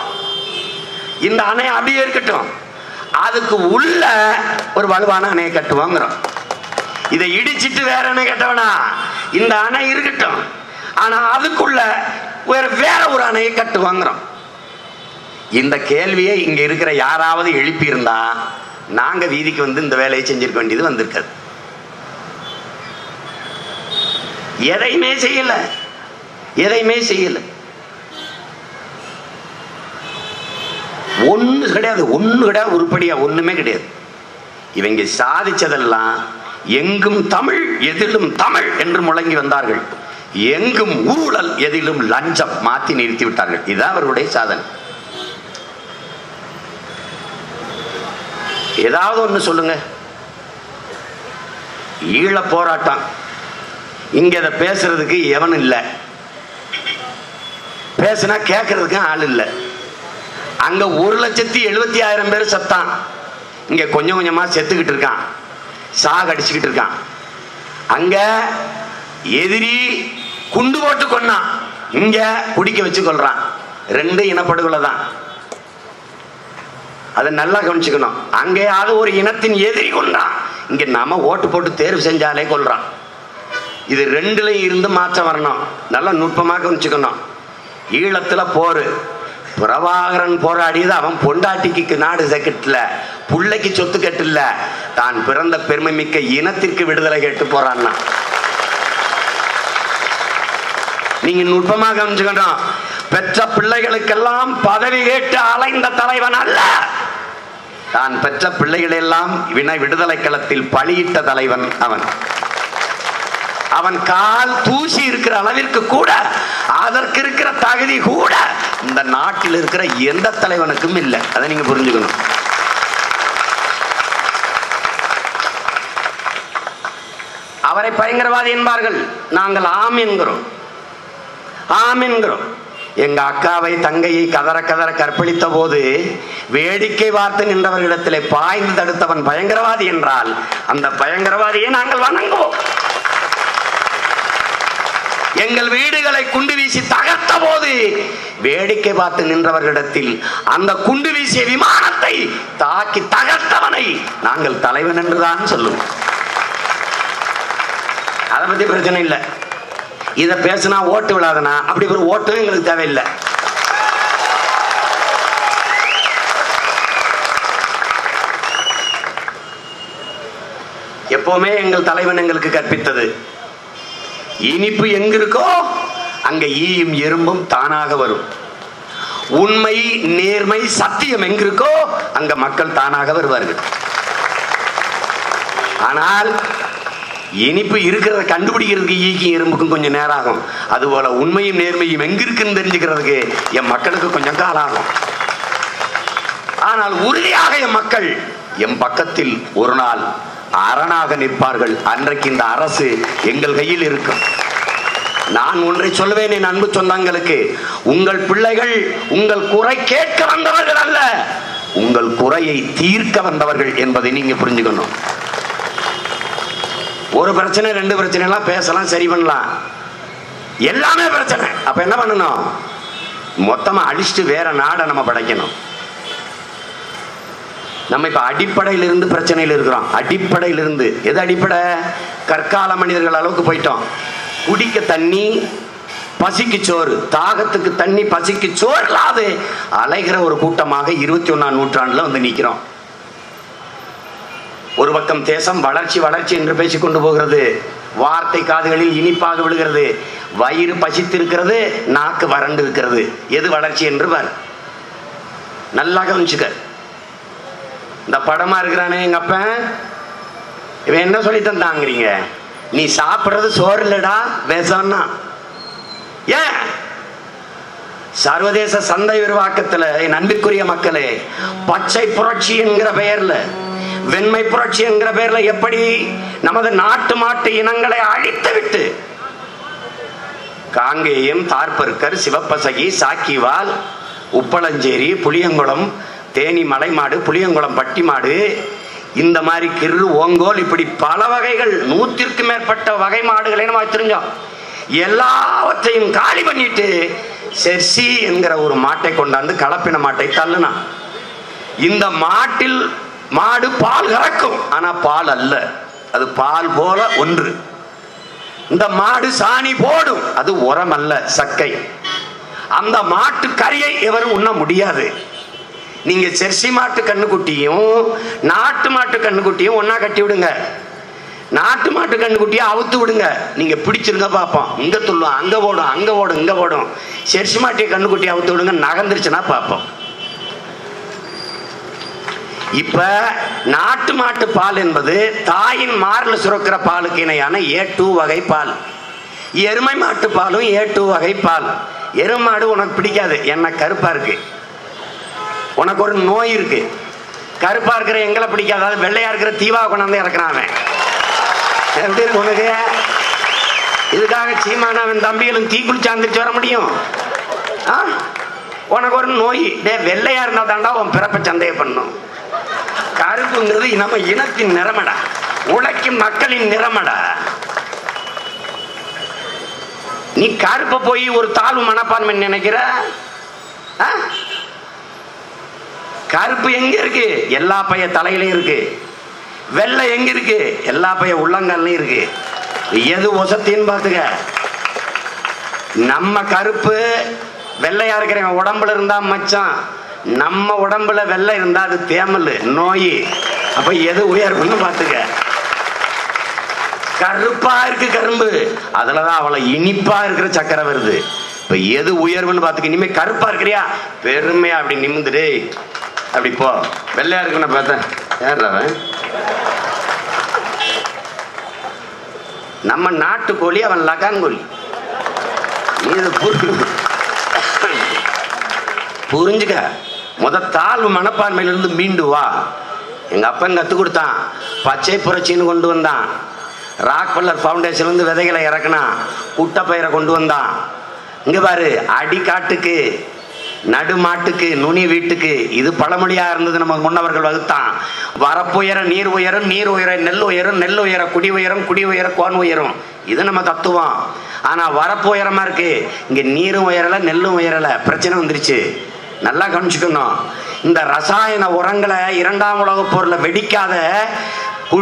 இந்த அணை அப்படியே இருக்கட்டும், அதுக்கு உள்ள ஒரு வலுவான அணையை கட்டுவாங்கிறோம். இதை இடிச்சிட்டு வேற அணை கட்டவனா? இந்த அணை இருக்கட்டும், ஆனா அதுக்குள்ள வேற ஒரு அணையை கட்டுவாங்கிறோம். இந்த கேள்வியை இங்க இருக்கிற யாராவது எழுப்பி இருந்தா நாங்க வீதிக்கு வந்து இந்த வேலையை செஞ்சிருக்க வேண்டியது வந்திருக்காது. எதையுமே செய்யல, எதையுமே செய்யல. ஒண்ணு கிடையாது, ஒண்ணு கிடையாது, உருப்படியா ஒண்ணுமே கிடையாது. இவங்க சாதிச்சதெல்லாம் எங்கும் தமிழ், எதிலும் தமிழ் என்று முழங்கி வந்தார்கள். எங்கும் ஊழல், எதிலும் லஞ்சம் மாற்றி நிறுத்தி விட்டார்கள். இதுதான் அவர்களுடைய சாதனை. ஏதாவது ஒண்ணு சொல்லுங்க. ஈழ போராட்டம், இங்க அதை பேசுறதுக்கு எவன் இல்லை, பேசினா கேட்கறதுக்கு ஆள் இல்லை. அங்க 1,70,70,000 பேர் செத்தான், இங்க கொஞ்சம் கொஞ்சமா செத்துக்கிட்டு இருக்கான், சாகடிச்சுக்கிட்டு இருக்கான். அங்க எதிரி குண்டு போட்டு கொன்னான், இங்க குடிக்க வச்சு கொள்றான். 2 இனப்படுகொலை தான். அதை நல்லா கவனிச்சுக்கணும். அங்கேயாவது ஒரு இனத்தின் எதிரி கொள்றான், இங்க நாம ஓட்டு போட்டு தேர்வு செஞ்சாலே கொள்றான். இது 2லயும் இருந்து மாற்றம் வரணும். நல்லா நுட்பமாக கவனிச்சுக்கணும். ஈழத்துல போரு, பிரபாகரன் போராடியது அவன் பொண்டாட்டிக்கு நாடு கட்டல, புள்ளைக்கு சொத்து கட்டல, தான் பிறந்த பெருமை மிக்க இனத்திற்கு விடுதலை கேட்டு போறான்னா. நீங்க நுட்பமாக கவனிச்சுக்கணும். பெற்ற பிள்ளைகளுக்கெல்லாம் பதவி கேட்டு அலைந்த தலைவன் அல்ல, தான் பெற்ற பிள்ளைகள் எல்லாம் விடுதலை களத்தில் பலியிட்ட தலைவன் அவன். அவன் கால் தூசி இருக்கிற அளவிற்கு கூட, அதற்கு இருக்கிற தகுதி கூட இந்த நாட்டில் இருக்கிற எந்த தலைவனுக்கும் இல்லை. அதை நீங்க புரிஞ்சுக்கணும். அவரை பயங்கரவாதி என்பார்கள், நாங்கள் ஆம் என்கிறோம், ஆம் என்கிறோம். எங்க அக்காவை தங்கையை கதற கதற கற்பழித்த போது வேடிக்கை பார்த்து நின்றவர்களிடத்திலே பாய்ந்து தடுத்தவன் பயங்கரவாதி என்றால் அந்த பயங்கரவாதியை நாங்கள் வணங்குவோம். எங்கள் வீடுகளை குண்டு வீசி தகர்த்த போது வேடிக்கை பார்த்து நின்றவர்களிடத்தில் அந்த குண்டு வீசிய விமானத்தை தாக்கி தகர்த்தவனை நாங்கள் தலைவன் என்றுதான் சொல்லுவோம். அதை பத்தி பிரச்சனை இல்லை. இதை பேசினா ஓட்டு விழாதனா, அப்படி ஒரு ஓட்டும் எங்களுக்கு தேவையில்லை. எப்பவுமே எங்கள் தலைவன் எங்களுக்கு கற்பித்தது, இனிப்பு எங்க இருக்கோ அங்க ஈயும் எறும்பும் தானாக வரும். உண்மை, நேர்மை, சத்தியம் எங்க இருக்கோ அங்க மக்கள் தானாக வருவார்கள். ஆனால் இனிப்பு இருக்கிறத கண்டுபிடிக்கிறதுக்கு ஈக்கும் எறும்புக்கும் கொஞ்சம் நேரம் ஆகும். அதுபோல உண்மையும் நேர்மையும் எங்க இருக்குன்னு தெரிஞ்சுக்கிறதுக்கு என் மக்களுக்கு கொஞ்சம் காலம் ஆகும். ஆனால் உறுதியாக என் மக்கள் என் பக்கத்தில் ஒரு நாள் அரணாக நிற்பார்கள். அன்றைக்கு இந்த அரசு எங்கள் கையில் இருக்கும். நான் ஒன்றை சொல்லுவேன் என் அன்பு சொந்தங்களுக்கு, உங்கள் பிள்ளைகள் உங்கள் குறை கேட்க வந்தவர்கள் அல்ல, உங்கள் குறையை தீர்க்க வந்தவர்கள் என்பதை நீங்க புரிஞ்சுக்கணும். ஒரு பிரச்சனை 2 பிரச்சனை எல்லாம் பேசலாம், சரி பண்ணலாம், எல்லாமே பிரச்சனை. அப்ப என்ன பண்ணணும்? மொத்தமா அடிச்சுட்டு வேற நாடை நம்ம படைக்கணும். நம்ம இப்ப அடிப்படையிலிருந்து பிரச்சனையில் இருக்கிறோம். அடிப்படையிலிருந்து எது அடிப்படை? கற்கால மனிதர்கள் அளவுக்கு போயிட்டோம். குடிக்க தண்ணி, பசிக்கு சோறு, தாகத்துக்கு தண்ணி, பசிக்கு சோறு இல்லாது அலைகிற ஒரு கூட்டமாக 21ஆம் நூற்றாண்டுல வந்து நிற்கிறோம். ஒரு பக்கம் தேசம் வளர்ச்சி வளர்ச்சி என்று பேசிக்கொண்டு போகிறது, வார்த்தை காதுகளில் இனிப்பாக விழுகிறது, வயிறு பசித்திருக்கிறது, நாக்கு வறண்டு இருக்கிறது. எது வளர்ச்சி என்று பார், நல்லா கவனிச்சுக்க. இந்த படமா இருக்கிறானே எங்க அப்ப, இவன் என்ன சொல்லி தந்தாங்கிறீங்க? நீ சாப்பிடுறது சோறு இல்லடா விஷம்னா. ஏன்? சர்வதேச சந்தை விரிவாக்கத்துல என் அன்பிற்குரிய மக்களே, பச்சை புரட்சி என்கிற பெயர்ல, வெண்மை புரட்சி என்கிற பெயர்ல எப்படி நமது நாட்டு மாட்டு இனங்களை அழித்து விட்டு காங்கேயம், தார்பர்கர், சிவப்பசகி, சாக்கிவால், உப்பளஞ்சேரி, புளியங்குளம், தேனி மலைமாடு, புளியங்குளம் பட்டி மாடு, இந்த மாதிரி கிரு, ஓங்கோல், இப்படி பல வகைகள் 100க்கும் மேற்பட்ட வகை மாடுகளை நம்ம தெரிஞ்சோம். எல்லாவற்றையும் காலி பண்ணிட்டு செர்சி என்கிற ஒரு மாட்டை கொண்டாந்து கலப்பின மாட்டை தள்ளுனா. இந்த மாட்டில் மாடு பால் கறக்கும், ஆனா பால் அல்ல, அது பால் போல ஒன்று. இந்த மாடு சாணி போடும், அது உரம் அல்ல, சக்கை. அந்த மாட்டு கறியை எவரும் உண்ண முடியாது. நீங்க செர்சி மாட்டு கண்ணுக்குட்டியும் நாட்டு மாட்டு கண்ணுக்குட்டியும் ஒன்னா கட்டி விடுங்க. நாட்டு மாட்டு கண்ணுக்குட்டியை அவுத்து விடுங்க, நீங்க பிடிச்சிருங்க பார்ப்போம். இங்க துள்ளும், அங்க ஓடும், அங்க ஓடும், இங்க ஓடும். செர்சி மாட்டிய கண்ணுக்குட்டியை அவுத்து விடுங்க, நகர்ந்துருச்சுன்னா பார்ப்போம். இப்ப நாட்டு மாட்டு பால் என்பது தாயின் மார்ல சுரக்கிற பாலுக்கு இணையான A2 வகை பால். எருமை மாட்டு பாலும் A2 வகை பால். எருமாடு உனக்கு பிடிக்காது, என்ன கருப்பா இருக்கு. உனக்கு ஒரு நோய் இருக்கு, கருப்பா இருக்கிற எங்களை பிடிக்காது, அதாவது வெள்ளையா இருக்கிற தீவா கொண்டாந்து இறக்குறான் அவன். எப்படி இருக்கு உனக்கு? இதுக்காக சீமான அவன் தம்பிகளும் தீ குளிச்சாந்துச்சு வர முடியும்? உனக்கு ஒரு நோய், வெள்ளையா இருந்தா தாண்டா உன் பிறப்பை சந்தேகம் பண்ணும். கருப்புங்கிறது நம்ம இனத்தின் நிறமடா, உழைக்கும் மக்களின் நிறமடா. நீ கருப்ப போய் ஒரு தாழ்வு மனப்பான்மை நினைக்கிற? கருப்பு எங்க இருக்கு? எல்லா பைய தலையிலையும் இருக்கு. வெள்ளை எங்க இருக்கு? எல்லா பைய உள்ளங்காலையும் இருக்கு. எது ஒசத்தின்னு பாத்துக்க. நம்ம கருப்பு வெள்ளையா இருக்கிற உடம்புல இருந்தா மச்சான், நம்ம உடம்புல வெள்ளை இருந்தா அது தேமல், நோய். அப்ப எது உயர்வுன்னு பாத்துக்க. கருப்பா இருக்கு கரும்பு, அதுலதான் அவளை இனிப்பா இருக்கிற சக்கரை வருது. இப்ப எது உயர்வுன்னு பாத்துக்க. இனிமே கருப்பா இருக்கிறியா, பெருமையா அப்படி நிமிந்துடு, அப்படி போ. வெள்ளையா இருக்குன்னு பார்த்தேன், ஏறவன் நம்ம நாட்டு கோழி, அவன் லகான் கோழி. இது புரிஞ்சுக்க. தாழ்வு மனப்பான்மையிலிருந்து மீண்டு வா. எங்க அப்பன் கத்து கொடுத்தான், பச்சை புரட்சின்னு கொண்டு வந்தான். ராக்பல்லர் ஃபவுண்டேஷன்ல இருந்து விதைகளை இறக்குனான், குட்டை பயிரை கொண்டு வந்தான். இங்க பாரு, அடி காட்டுக்கு நடு மாட்டுக்கு நுனி வீட்டுக்கு, இது பழமொழியா இருந்தது. நம்ம முன்னவர்கள் வகுத்தான். வரப்புயர நீர் உயரும், நீர் உயர நெல் உயரும், நெல் உயர குடி உயரும், குடி உயர கோன் உயரும். இது நம்ம தத்துவம். ஆனா வரப்பு உயரமா இருக்கு, இங்க நீரும் உயரல நெல்லும் உயரல. பிரச்சனை வந்துருச்சு. நல்லா கவனிச்சுக்கணும். இந்த ரசாயன உரங்களை இரண்டாம் உலக போர்ல வெடிக்காத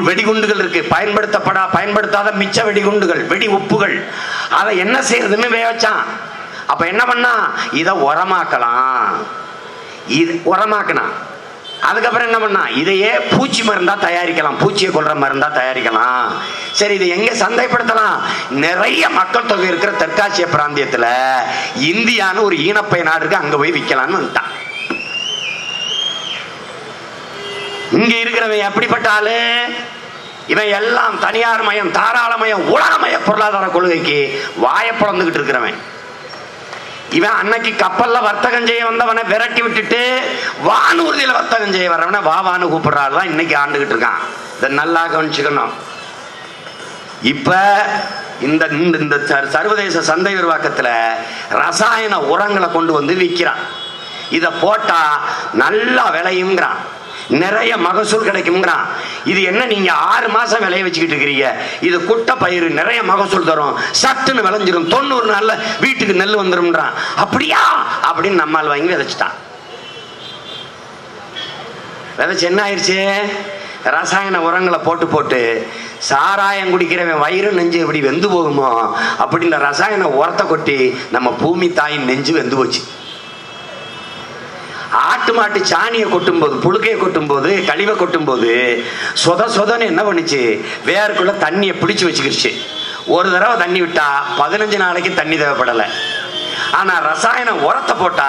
வெடிகுண்டுகள் இருக்கு, பயன்படுத்தாத மிச்ச வெடிகுண்டுகள், வெடி உப்புகள். அதை என்ன செய்யறதுன்னு வச்சான். அப்ப என்ன பண்ணா, இதை உரமாக்கலாம். இது உரமாக்கினான். அதுக்கப்புறம் என்ன பண்ணா, இதையே பூச்சி மருந்தா தயாரிக்கலாம், பூச்சியை கொல்ற மருந்தா தயாரிக்கலாம். சரி, இதை எங்க சந்தைப்படுத்தலாம்? நிறைய மக்கள் தொகை இருக்கிற தெற்காசிய பிராந்தியத்துல இந்தியான்னு ஒரு ஈனப்பை நாடு இருக்கு, அங்க போய் விற்கலான்னு வந்துட்டான். இங்க இருக்கிறவன் எப்படிப்பட்ட ஆளு? இவன் எல்லாம் தனியார் மயம், தாராளமயம், உலகமய பொருளாதார கொள்கைக்கு வாயை பிளந்துகிட்டு இருக்கிறவன். இவன் அன்னைக்கு கப்பல்ல வர்த்தகம் செய்ய வந்தவனை விரட்டி விட்டுட்டு வானூர்தியில வர்த்தகம் செய்ய வரவன வான்னு கூப்பிடுறாள் இன்னைக்கு ஆண்டுகிட்டு இருக்கான். இதை நல்லா கவனிச்சுக்கணும். இப்ப இந்த சர்வதேச சந்தை விரிவாக்கத்துல ரசாயன உரங்களை கொண்டு வந்து விற்கிறான். இதை போட்டா நல்லா விளையுங்கிறான், நிறைய மகசூல் கிடைக்கும்ங்கிறான். இது என்ன, நீங்க 6 மாசம் விளைய வச்சுக்கிட்டு இருக்கிறீங்க, இது குட்டை பயிர் நிறைய மகசூல் தரும், சட்டுன்னு விளைஞ்சிரும், 90 நாள்ல வீட்டுக்கு நெல் வந்துரும்ன்றான். அப்படியா அப்படின்னு நம்மால் வாங்கி விதைச்சிட்டான். விதைச்சு என்ன ஆயிடுச்சு, ரசாயன உரங்களை போட்டு போட்டு சாராயம் குடிக்கிறவன் வயிறு நெஞ்சு எப்படி வெந்து போகுமோ அப்படி இந்த ரசாயன உரத்தை கொட்டி நம்ம பூமி தாயின் நெஞ்சு வெந்து போச்சு. ஆட்டு மாட்டு சாணியை கொட்டும் போது, புழுக்கையை கொட்டும் போது, கழிவை கொட்டும் போது சொதன்னு என்ன பண்ணுச்சு, வேருக்குள்ள தண்ணியை பிடிச்சு வச்சுக்கிடுச்சு. ஒரு தடவை தண்ணி விட்டா 15 நாளைக்கு தண்ணி தேவைப்படலை. ஆனா ரசாயன உரத்தை போட்டா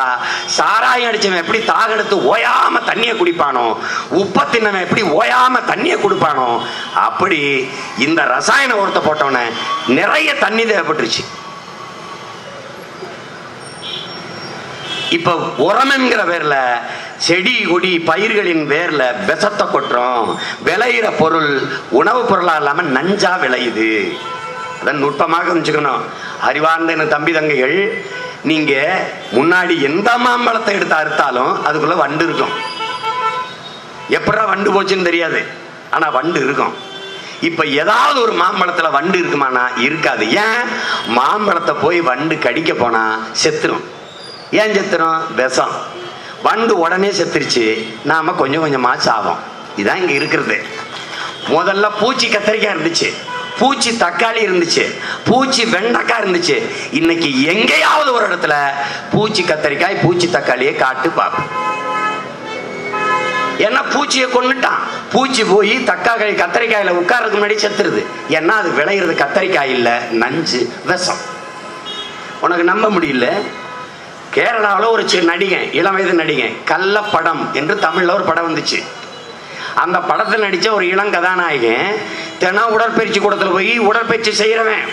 சாராயம் அடிச்சவன் எப்படி தாகெடுத்து ஓயாம தண்ணியை குடிப்பானோ, உப்ப தின்னவன் எப்படி ஓயாம தண்ணியை குடிப்பானோ, அப்படி இந்த ரசாயன உரத்தை போட்டவன நிறைய தண்ணி தேவைப்பட்டுருச்சு. இப்ப உரம் என்கிற பேர்ல செடி கொடி பயிர்களின் பேர்ல விஷத்தை கொட்டுறோம். விளையிற பொருள் உணவு பொருளா இல்லாம நஞ்சா விளையுது. அதான் நுட்பமாக புரிஞ்சுக்கணும். அறிவார்ந்த என் தம்பி தங்கைகள், நீங்க முன்னாடி எந்த மாம்பழத்தை எடுத்து அறுத்தாலும் அதுக்குள்ள வண்டு இருக்கும். எப்படா வண்டு போச்சுன்னு தெரியாது, ஆனா வண்டு இருக்கும். இப்ப ஏதாவது ஒரு மாம்பழத்துல வண்டு இருக்குமானா இருக்காது. ஏன்? மாம்பழத்தை போய் வண்டு கடிக்க போனா செத்துரும். ஏன் செத்துரும்? விஷம். வண்டு உடனே செத்துருச்சு, நாம கொஞ்சம் கொஞ்சமா சாவோம். இதான் இங்க இருக்கிறது. முதல்ல பூச்சி கத்தரிக்காய் இருந்துச்சு, பூச்சி தக்காளி இருந்துச்சு, பூச்சி வெண்டைக்காய் இருந்துச்சு. இன்னைக்கு எங்கேயாவது ஒரு இடத்துல பூச்சி கத்தரிக்காய் பூச்சி தக்காளியை காட்டு பார்ப்போம். ஏன்னா பூச்சியை கொண்டுட்டான். பூச்சி போய் தக்காளி கத்தரிக்காயில உட்கார்றதுக்கு முன்னாடி செத்துருது. ஏன்னா அது விளையிறது கத்தரிக்காய் இல்ல, நஞ்சு, விஷம். உனக்கு நம்ப முடியல? கேரளாவில் ஒரு நடிகன், இளம் வயது நடிகன், கள்ளப்படம் என்று தமிழ்ல ஒரு படம் வந்துச்சு. அந்த படத்தில் நடிச்ச ஒரு இளம் கதாநாயகன் தினம் உடற்பயிற்சி கூடத்தில் போய் உடற்பயிற்சி செய்யறவன்.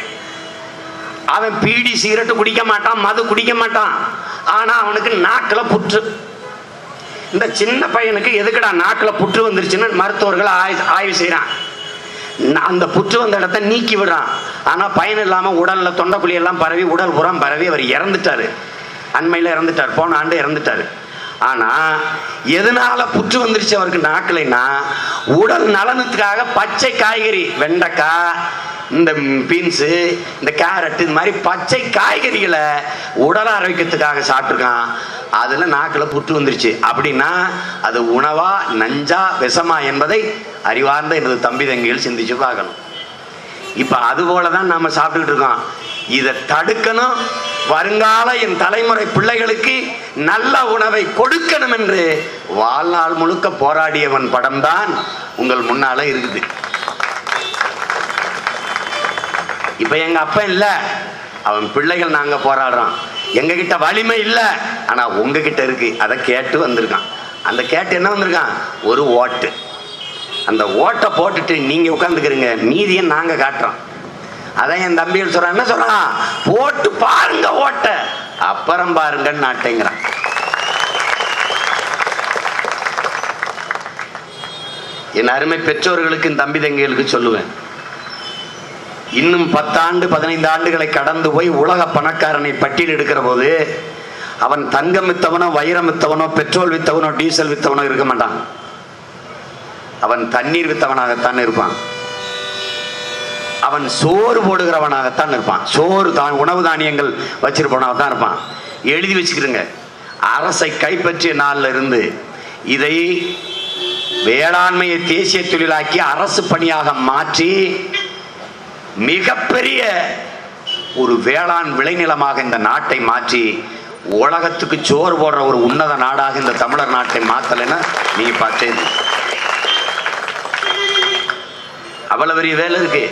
அவன் பீடி சிகரெட்டு குடிக்க மாட்டான், மது குடிக்க மாட்டான். ஆனா அவனுக்கு நாக்கில் புற்று. இந்த சின்ன பையனுக்கு எதுக்குடா நாக்கில் புற்று வந்துருச்சுன்னு மருத்துவர்கள் ஆய்வு செய்யறான். அந்த புற்று வந்த இடத்த நீக்கி விடுறான். ஆனா பயன் இல்லாம உடல்ல தொண்டைக்குழி எல்லாம் பரவி உடல் புறம் பரவி அவர் இறந்துட்டாரு. அண்மையில இறந்துட்டார், போன ஆண்டு இறந்துட்டாரு. ஆனா எதனால புற்று வந்துருச்சு அவருக்கு நாக்கலைன்னா, உடல் நலனுக்காக பச்சை காய்கறி, வெண்டைக்காய், இந்த பீன்ஸு, இந்த கேரட், இந்த மாதிரி பச்சை காய்கறிகளை உடல் ஆரோக்கியத்துக்காக சாப்பிட்டுருக்கான். அதுல நாக்கில் புற்று வந்துருச்சு. அப்படின்னா அது உணவா நஞ்சா விஷமா என்பதை அறிவார்ந்த எனது தம்பி தங்கிகள் சிந்திச்சு பார்க்கணும். இப்ப அது போலதான் நாம சாப்பிட்டுக்கிட்டு இருக்கோம். இதை தடுக்கணும். வருங்கால என் தலைமுறை பிள்ளைகளுக்கு நல்ல உணவை கொடுக்கணும் என்று வாழ்நாள் முழுக்க போராடியவன் படம் தான் உங்கள் முன்னால இருக்குது. இப்ப எங்க அப்பா இல்ல, அவன் பிள்ளைகள் நாங்க போராடுறோம். எங்க கிட்ட வலிமை இல்ல, ஆனா உங்ககிட்ட இருக்கு. அதை கேட்டு வந்திருக்கான். அந்த கேட்டு என்ன வந்திருக்கான்? ஒரு ஓட்டு. அந்த ஓட்டை போட்டுட்டு நீங்க உட்கார்ந்துக்கிறீங்க, மீதியை நாங்க காட்டுறோம். அதான் என் தம்பிகள் சொல்றான். என்ன சொல்றான்? போட்டு பாருங்க ஓட்ட, அப்புறம் பாருங்க நாட்டைங்கிறான். என் அருமை பெற்றோர்களுக்கு, தம்பி தங்கைகளுக்கு சொல்லுவேன், இன்னும் 10 ஆண்டு 15 ஆண்டுகளை கடந்து போய் உலக பணக்காரனை பட்டியல் எடுக்கிற போது அவன் தங்கம் வித்தவனோ, வைரம் வித்தவனோ, பெட்ரோல் வித்தவனோ, டீசல் வித்தவனோ இருக்க மாட்டான். அவன் தண்ணீர் வித்தவனாகத்தான் இருப்பான். அவன் சோறு போடுகிறவனாகத்தான் இருப்பான். சோறு உணவு தானியங்கள் வச்சிருப்பவனாகத்தான் இருப்பான். எழுதி வச்சுக்கிறங்க. அரசை கைப்பற்றிய நாள்ல இருந்து இதை வேளாண்மையை தேசிய தொழிலாக்கி அரசு பணியாக மாற்றி மிகப்பெரிய ஒரு வேளாண் விளைநிலமாக இந்த நாட்டை மாற்றி உலகத்துக்கு சோறு போடுற ஒரு உன்னத நாடாக இந்த தமிழர் நாட்டை மாத்தலைன்னா நீங்க பார்த்தேன். அவ்வளவு பெரிய வேலை இருக்கு.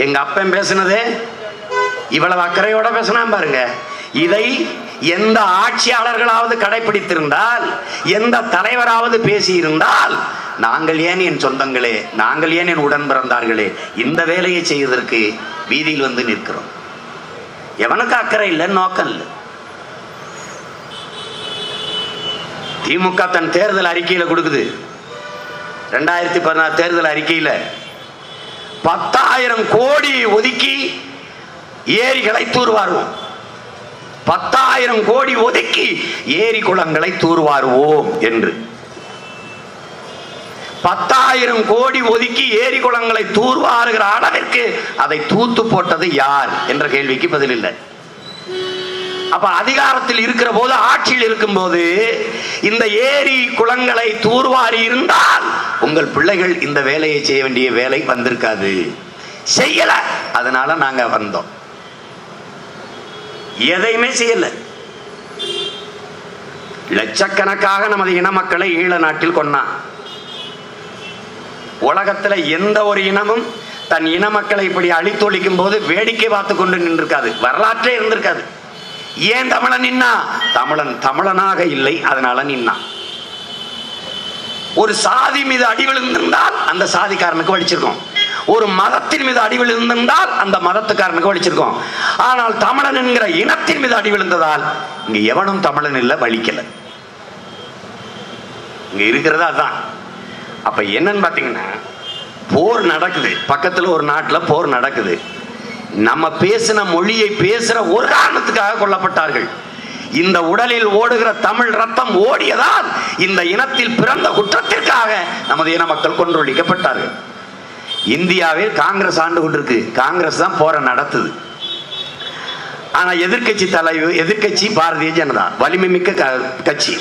எங்க அப்பன் பேசினது இவ்வளவு அக்கறையோட பேசினா பாருங்க. இதை எந்த ஆட்சியாளர்களாவது கடைபிடித்திருந்தால், எந்த தலைவராவது பேசியிருந்தால், நாங்கள் ஏன் என் சொந்தங்களே, நாங்கள் ஏன் என் உடன் பிறந்தார்களே இந்த வேலையை செய்வதற்கு வீதியில் வந்து நிற்கிறோம். எவனுக்கு அக்கறை இல்லை, நோக்கம் இல்லை. திமுக தன் தேர்தல் அறிக்கையில கொடுக்குது. 2016 தேர்தல் அறிக்கையில 10,000 கோடி ஒதுக்கி ஏரிகளை தூர்வாருவோம். 10,000 கோடி ஒதுக்கி ஏரி குளங்களை தூர்வாருவோம் என்று. 10,000 கோடி ஒதுக்கி ஏரி குளங்களை தூர்வாருகிற அளவிற்கு அதை தூத்து போட்டது யார் என்ற கேள்விக்கு பதில் இல்லை. அப்ப அதிகாரத்தில் இருக்கிற போது, ஆட்சியில் இருக்கும் போது இந்த ஏரி குளங்களை தூர்வாரி இருந்தால் உங்கள் பிள்ளைகள் இந்த வேலையை செய்ய வேண்டிய வேலை வந்திருக்காது. செய்யல, அதனால நாங்க வந்தோம். எதையுமே செய்யல. லட்சக்கணக்காக நமது இன மக்களை ஈழ நாட்டில் கொன்னான். உலகத்துல எந்த ஒரு இனமும் தன் இன மக்களை இப்படி அழித்தொழிக்கும் போது வேடிக்கை பார்த்து கொண்டு நின்றிருக்காது. வரலாற்றே இருந்திருக்காது. ஏன் தமிழன் நின்னா? தமிழன் தமிழனாக இல்லை, அதனால நின்னா. ஒரு சாதி மீது அடி விழுந்திருந்தால் அந்த சாதிக்காரனுக்கு வலிச்சிருக்கோம். ஒரு மதத்தின் மீது அடி விழுந்திருந்தால் அந்த மதத்துக்காரனுக்கு வலிச்சிருக்கோம். ஆனால் தமிழன் என்கிற இனத்தின் மீது அடி விழுந்ததால் இங்க எவனும் தமிழன் இல்லை, வலிக்கல. இங்க இருக்கிறதா அதான். அப்ப என்னன்னு பாத்தீங்கன்னா, போர் நடக்குது. பக்கத்துல ஒரு நாட்டுல போர் நடக்குது. நம்ம பேசின மொழியை பேசுற ஒரு காரணத்துக்காக கொல்லப்பட்டார்கள். இந்த உடலில் ஓடுகிற தமிழ் ரத்தம் ஓடியதால் இந்த இனத்தில் பிறந்த குற்றத்திற்காக நமது இன மக்கள் கொன்றொழிக்கப்பட்டார்கள். இந்தியாவில் காங்கிரஸ் ஆண்டு கொண்டிருக்கு. காங்கிரஸ் தான் போரை நடத்துது. ஆனா எதிர்கட்சி தலைவர், எதிர்கட்சி பாரதிய ஜனதா, வலிமை மிக்க கட்சி.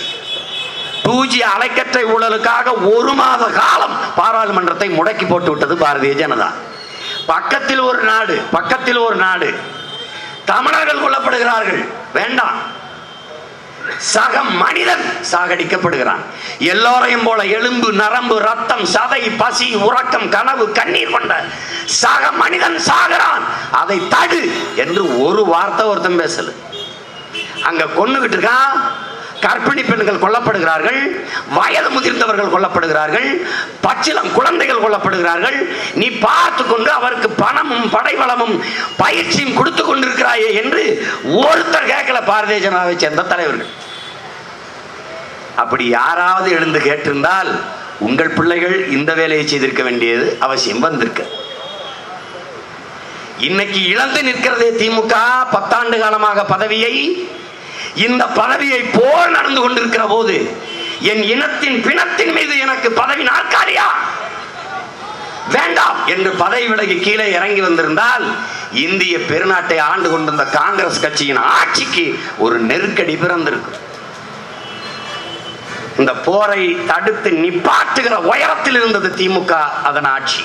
2G அலைக்கற்றை ஊழலுக்காக 1 மாத காலம் பாராளுமன்றத்தை முடக்கி போட்டு விட்டது பாரதிய ஜனதா. பக்கத்தில் ஒரு நாடு தமிழர்கள் கொல்லப்படுகிறார்கள். வேண்டாம், சக மனிதன் சாகடிக்கப்படுகிறான். எல்லோரையும் போல எலும்பு, நரம்பு, ரத்தம், சதை, பசி, உறக்கம், கனவு, கண்ணீர் கொண்ட சக மனிதன் சாகிறான். அதை தடு என்று ஒரு வார்த்தை ஒருத்தன் பேசல. அங்க கொன்னுகிட்டு இருக்கான். கர்ப்பிணி பெண்கள் கொல்லப்படுகிறார்கள், வயது முதிர்ந்தவர்கள் கொல்லப்படுகிறார்கள், பச்சிளம் குழந்தைகள் கொல்லப்படுகிறார்கள். நீ பார்த்து கொண்டு அவருக்கு பணமும் படைவளமும் பயிற்சியும் கொடுத்து கொண்டிருக்கிறாயே என்று ஒருத்தர் கேட்கல பாரதிய ஜனதாவை சேர்ந்த தலைவர்கள். அப்படி யாராவது எழுந்து கேட்டிருந்தால் உங்கள் பிள்ளைகள் இந்த வேலையை செய்திருக்க வேண்டியது அவசியம் வந்திருக்கு. இன்னைக்கு இழந்து நிற்கிறதே திமுக 10 ஆண்டு காலமாக பதவியை. இந்த பதவியை போல் நடந்து கொண்டிருக்கிற போது என் இனத்தின் பிணத்தின் மீது எனக்கு பதவி நாற்காலியா வேண்டாம் என்று பதவி விலகி கீழே இறங்கி வந்திருந்தால் இந்திய பெருநாட்டை ஆண்டு கொண்டிருந்த காங்கிரஸ் கட்சியின் ஆட்சிக்கு ஒரு நெருக்கடி பிறந்திருக்கும். இந்த போரை தடுத்து நிப்பாட்டுகிற உயரத்தில் இருந்தது திமுக அதன் ஆட்சி.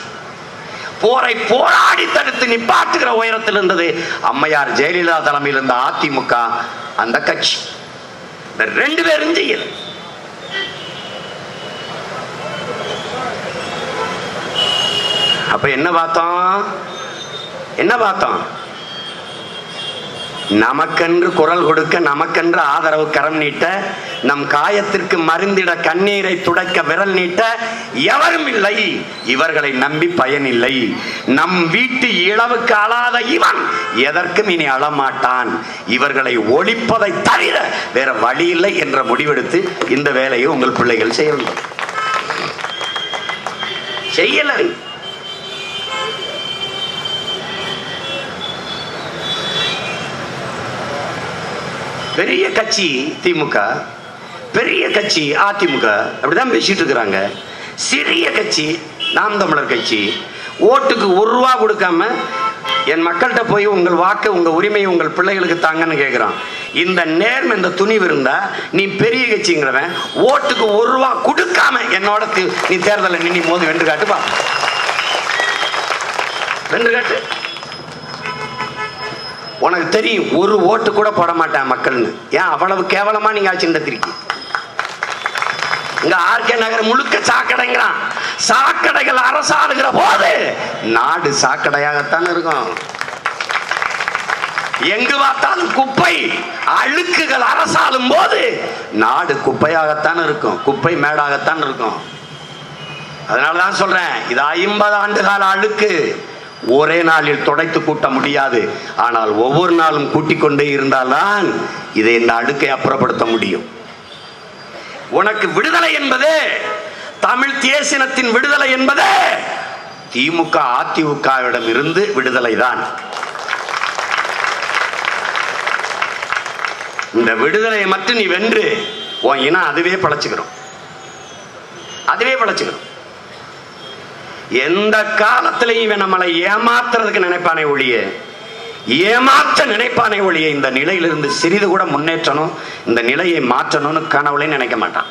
போரை போராடி தடுத்து நிப்பாட்டுகிற உயரத்தில் இருந்தது அம்மையார் ஜெயலலிதா தலைமையில் இருந்த அதிமுக அந்த கட்சி. 2 பேரும் செய்யல. அப்ப என்ன பார்த்தோம்? நமக்கென்று குரல் கொடுக்க, நமக்கென்று ஆதரவு கரம் நீட்ட, நம் காயத்திற்கு மருந்திட, கண்ணீரை துடைக்க விரல் நீட்ட எவரும் இல்லை. இவர்களை நம்பி பயனில்லை. நம் வீட்டு இளவுக்கு அழாத இவன் எதற்கும் இனி அழமாட்டான். இவர்களை ஒழிப்பதை தவிர வேற வழி இல்லை என்ற முடிவெடுத்து இந்த வேலையை உங்கள் பிள்ளைகள் செய்யலை. பெரிய கட்சி திமுக, பெரிய கட்சி அதிமுக அப்படிதான் பேசிட்டு இருக்கிறாங்க. சிறிய கட்சி நாம் தமிழர் கட்சி ஓட்டுக்கு 1 ரூபா கொடுக்காம என் மக்கள்கிட்ட போய் உங்கள் வாக்கு, உங்க உரிமையை உங்கள் பிள்ளைகளுக்கு தாங்கன்னு கேட்கிறான். இந்த நேர்மை, இந்த துணிவு இருந்தா நீ பெரிய கட்சிங்கிறவன் ஓட்டுக்கு 1 ரூபா கொடுக்காம என்னோட நீ தேர்தலில் நின்று மோதி வென்று காட்டுப்பா, வென்று காட்டு. உனக்கு தெரியும் 1 ஓட்டு கூட போட மாட்டேன் மக்கள்னு. ஏன் அவ்வளவு கேவலமா நீங்க ஆட்சி நடத்திருக்கீங்க? இங்க ஆர்கே நகர் முழுக்க சாக்கடைங்கிறான். சாக்கடைகள் அரசாடுகிற போது நாடு சாக்கடையாகத்தான் இருக்கும். எங்கு பார்த்தாலும் குப்பை அழுக்குகள் அரசாளும் போது நாடு குப்பையாகத்தான் இருக்கும், குப்பை மேடாகத்தான் இருக்கும். அதனாலதான் சொல்றேன், இது 50 ஆண்டு கால அழுக்கு. ஒரே நாளில் துடைத்து கூட்ட முடியாது. ஆனால் ஒவ்வொரு நாளும் கூட்டிக் கொண்டே இருந்தால்தான் இதை இந்த அடுக்கை அப்புறப்படுத்த முடியும். உனக்கு விடுதலை என்பது, தமிழ் தேசினத்தின் விடுதலை என்பது திமுக அதிமுகவிடம் இருந்து விடுதலை தான். இந்த விடுதலையை மட்டும் நீ வென்று உன் இனம் அதுவே பழச்சுக்கிறோம். எந்த காலத்திலையும் இவன் நம்மளை ஏமாத்துறதுக்கு நினைப்பானே ஒழிய, ஏமாற்ற நினைப்பானே ஒழிய இந்த நிலையிலிருந்து சிறிது கூட முன்னேற்றணும், இந்த நிலையை மாற்றணும்னு கனவுல நினைக்க மாட்டான்.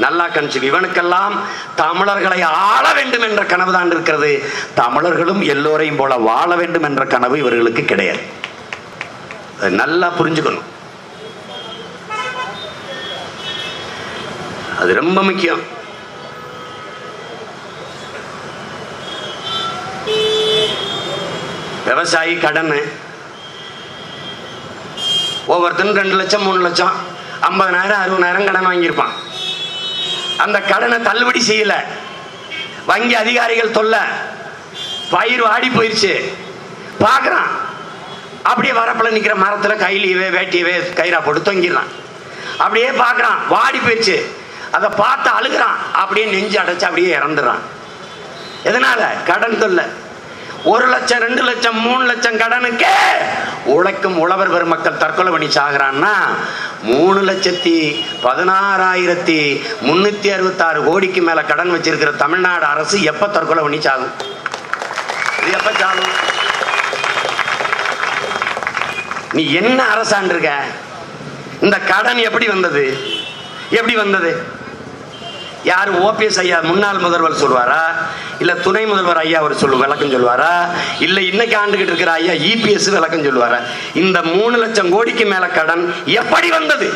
நல்லா கணிச்சு, இவனுக்கெல்லாம் தமிழர்களை ஆள வேண்டும் என்ற கனவு தான் இருக்கிறது. தமிழர்களும் எல்லோரையும் போல வாழ வேண்டும் என்ற கனவு இவர்களுக்கு கிடையாது. அது நல்லா புரிஞ்சுக்கணும். அது ரொம்ப முக்கியம். விவசாயி கடன் ஒவ்வொருத்தரும் 2 லட்சம் 3 லட்சம் 50,000 60,000 கடன் வாங்கியிருப்பான். அந்த கடனை தள்ளுபடி செய்யல, வங்கி அதிகாரிகள் தொல்ல, பயிர் வாடி போயிருச்சு. பார்க்குறான், அப்படியே வரப்பில் நிற்கிற மரத்தில் கையிலேயே வேட்டியவே கயிறா போட்டு தொங்கிடுறான். அப்படியே பார்க்குறான், வாடி போயிடுச்சு. அதை பார்த்து அழுகிறான், அப்படியே நெஞ்சு அடைச்சு அப்படியே இறந்துடுறான். எதனால? கடன் தொல்லை. 1 லட்சம் 2 லட்சம் 3 லட்சம் கடனுக்கே உழைக்கும் உழவர் பெருமக்கள் தற்கொலை பண்ணி சாகுறான்னா 3,16,366 கோடிக்கு மேல கடன் வச்சிருக்கிற தமிழ்நாடு அரசு எப்ப தற்கொலை பண்ணி சாகும்? எப்ப சாகும்? நீ என்ன அரசாண்டு இருக்க? இந்த கடன் எப்படி வந்தது? யாரு ஓபிஎஸ் ஐயா முன்னாள் முதல்வர் சொல்வாரா, இல்ல துணை முதல்வர் ஐயா அவர் விளக்கம் சொல்வாரா, இல்ல இன்னைக்கு ஆண்டுகிட்டு இருக்கிற ஐயா இபிஎஸ் விளக்கம் சொல்வாரா? இந்த 3 லட்சம் கோடிக்கு மேல கடன் எப்படி வந்தது?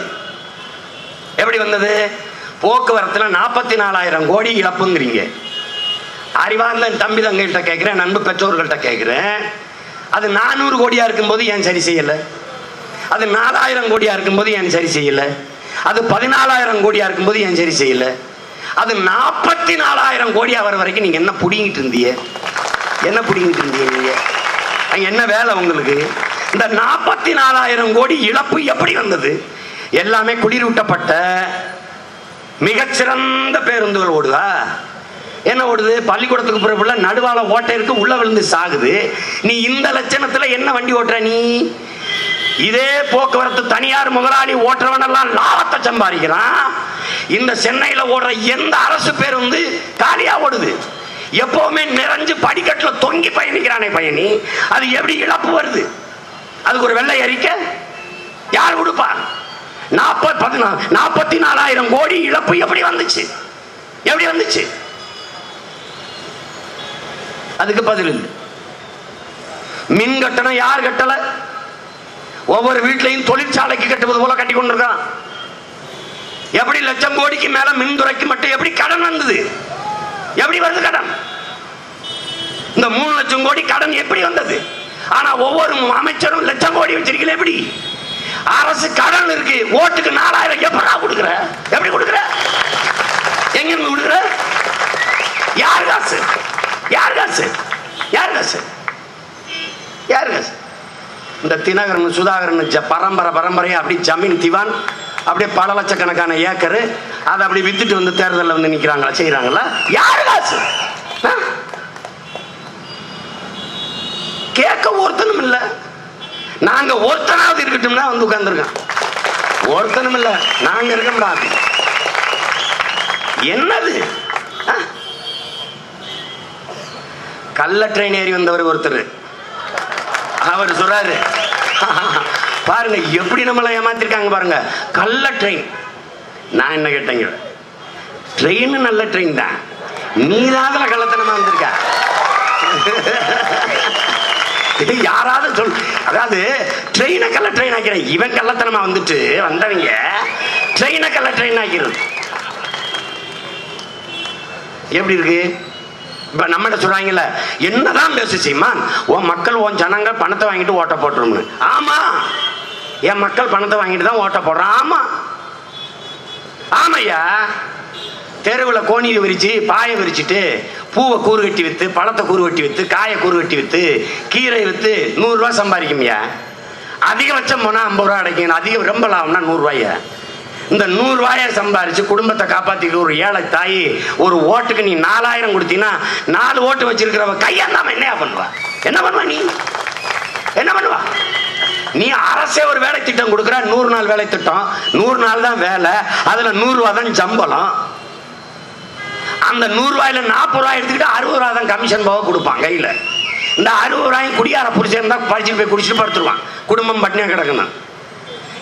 போக்குவரத்துல 44,000 கோடி இழப்புங்கிறீங்க. அறிவார்ந்த தம்பி தங்கிட்ட கேட்கிறேன், நண்பு பெற்றோர்கள்ட்ட கேட்கிறேன், அது 400 கோடியா இருக்கும்போது ஏன் சரி செய்யல? அது 4,000 கோடியா இருக்கும்போது ஏன் சரி செய்யல? அது 14,000 கோடியா இருக்கும்போது ஏன் சரி செய்யல? அது 44,000 கோடியா வர வரைக்கும் நீங்க என்ன புடிங்கிட்டு இருந்தீங்க? என்ன புடிங்கிட்டு இருந்தீங்க நீங்க? என்ன வேலை உங்களுக்கு? இந்த 44,000 கோடி இழப்பு எப்படி வந்தது? எல்லாமே குளிரூட்டப்பட்ட மிகச்சிறந்த பேருந்துகள் ஓடுதா? என்ன ஓடுது? பள்ளிக்கூடத்துக்கு பிறப்புல நடுவால ஓட்டை இருக்கு, உள்ள விழுந்து சாகுது. நீ இந்த லட்சணத்துல என்ன வண்டி ஓட்டுற? நீ இதே போக்குவரத்து தனியார் முதலாளி ஓட்டுறவன் எல்லாம் லாபத்தை சம்பாதிக்கிறான். இந்த சென்னையில ஓடுற எந்த அரசு பேருந்து காலியா ஓடுது? எப்பவுமே நிறைஞ்சு படிக்கட்டுல தொங்கி பயணிக்கிறானே பயணி, அது எப்படி இழப்பு வருது? அதுக்கு ஒரு வெள்ளை அறிக்கை யார் கொடுப்பா? 44,000 கோடி இழப்பு எப்படி வந்துச்சு? எப்படி வந்துச்சு? அதுக்கு பதில் இல்லை. மின் கட்டணம் யார் கட்டல? ஒவ்வொரு வீட்லையும் தொழிற்சாலைக்கு கட்டுவது போல கட்டி கொண்டிருக்கான். எப்படி லட்சம் கோடிக்கு மேல மின்துறைக்கு மட்டும் எப்படி கடன் வந்தது? எப்படி வருது கடன்? இந்த 3 லட்சம் கோடி கடன் எப்படி வந்தது? ஆனா ஒவ்வொரு அமைச்சரும் லட்சம் கோடி வச்சிருக்கீங்க. எப்படி? அரசு கடன் இருக்கு, ஓட்டுக்கு 4,000 எப்படா கொடுக்குற? எப்படி கொடுக்குற? எங்க இருந்து கொடுக்குற? யார் காசு? யார் காசு? யார் காசு? யார் காசு? இந்த தினகரன் சுதாகரன் பரம்பரையா அப்படி ஜமீன் திவான், அப்படியே பல லட்சக்கணக்கான ஏக்கரு, அதை அப்படி வித்துட்டு வந்து தேர்தலில் வந்து நிற்கிறாங்களா, செய்யறாங்களா? யார் காசு? கேட்க ஒருத்தனும் இல்லை. நாங்க ஒருத்தனாவது இருக்கட்டும்னா வந்து உட்கார்ந்துருக்கோம். ஒருத்தனும் இல்லை, நாங்க இருக்க முடியாது. என்னது? கள்ள ட்ரெயின் ஏறி வந்தவர் ஒருத்தர், அவர் சொல்றாரு, பாருங்க எப்படி நம்மளை ஏமாத்திருக்காங்க பாருங்க. கள்ள ட்ரெயின். நான் என்ன கேட்டேங்க, ட்ரெயின் நல்ல ட்ரெயின் தான், நீராதுல கள்ளத்தனமா வந்திருக்க. யாராவது சொல், அதாவது ட்ரெயினை கள்ள ட்ரெயின் ஆக்கிறேன். இவன் கள்ளத்தனமா வந்துட்டு வந்தவங்க ட்ரெயினை கள்ள ட்ரெயின் ஆக்கிறது எப்படி இருக்கு? இப்ப நம்மகிட்ட சொல்றாங்கல்ல, என்னதான் பேச செய்யுமான், உன் மக்கள் உன் ஜனங்க பணத்தை வாங்கிட்டு ஓட்ட போட்டுரும்னு. ஆமா, என் மக்கள் பணத்தை வாங்கிட்டு தான் ஓட்ட போடுறான். ஆமா ஆமையா, தெருவில் கோணியை விரிச்சு பாயை விரிச்சுட்டு பூவை கூறு கட்டி வித்து, பழத்தை கூறு கட்டி வித்து, காயை கூறு கட்டி வித்து, கீரை வித்து 100 ரூபா சம்பாதிக்கும்யா. அதிகபட்சம் போனால் 50 ரூபா கிடைக்கும். அதிகம் ரொம்ப லாபம்னா 100 ரூபாய. இந்த 100 ரூபாயை சம்பாரிச்சு குடும்பத்தை காப்பாத்திட்டு ஒரு ஏழை தாய் ஒரு ஓட்டுக்கு நீ 4,000 கொடுத்தீங்கன்னா 4 ஓட்டு வச்சிருக்கிறவ கையாண்டாம என்னையா பண்ணுவா? என்ன பண்ணுவா? நீ என்ன பண்ணுவா? நீ அரசே ஒரு வேலை திட்டம் கொடுக்குற, 100 நாள் வேலை திட்டம், 100 நாள் தான் வேலை, அதுல 100 ரூபா தான் சம்பளம். அந்த 100 ரூபாயில 40 ரூபாய் எடுத்துக்கிட்டு 60 ரூபா தான் கமிஷன் போக கொடுப்பான் கையில. இந்த 60 ரூபாயும் குடியார புடிச்சா படிச்சுட்டு போய் குடிச்சிட்டு படுத்துருவான், குடும்பம் பட்டினியா கிடக்கணும்.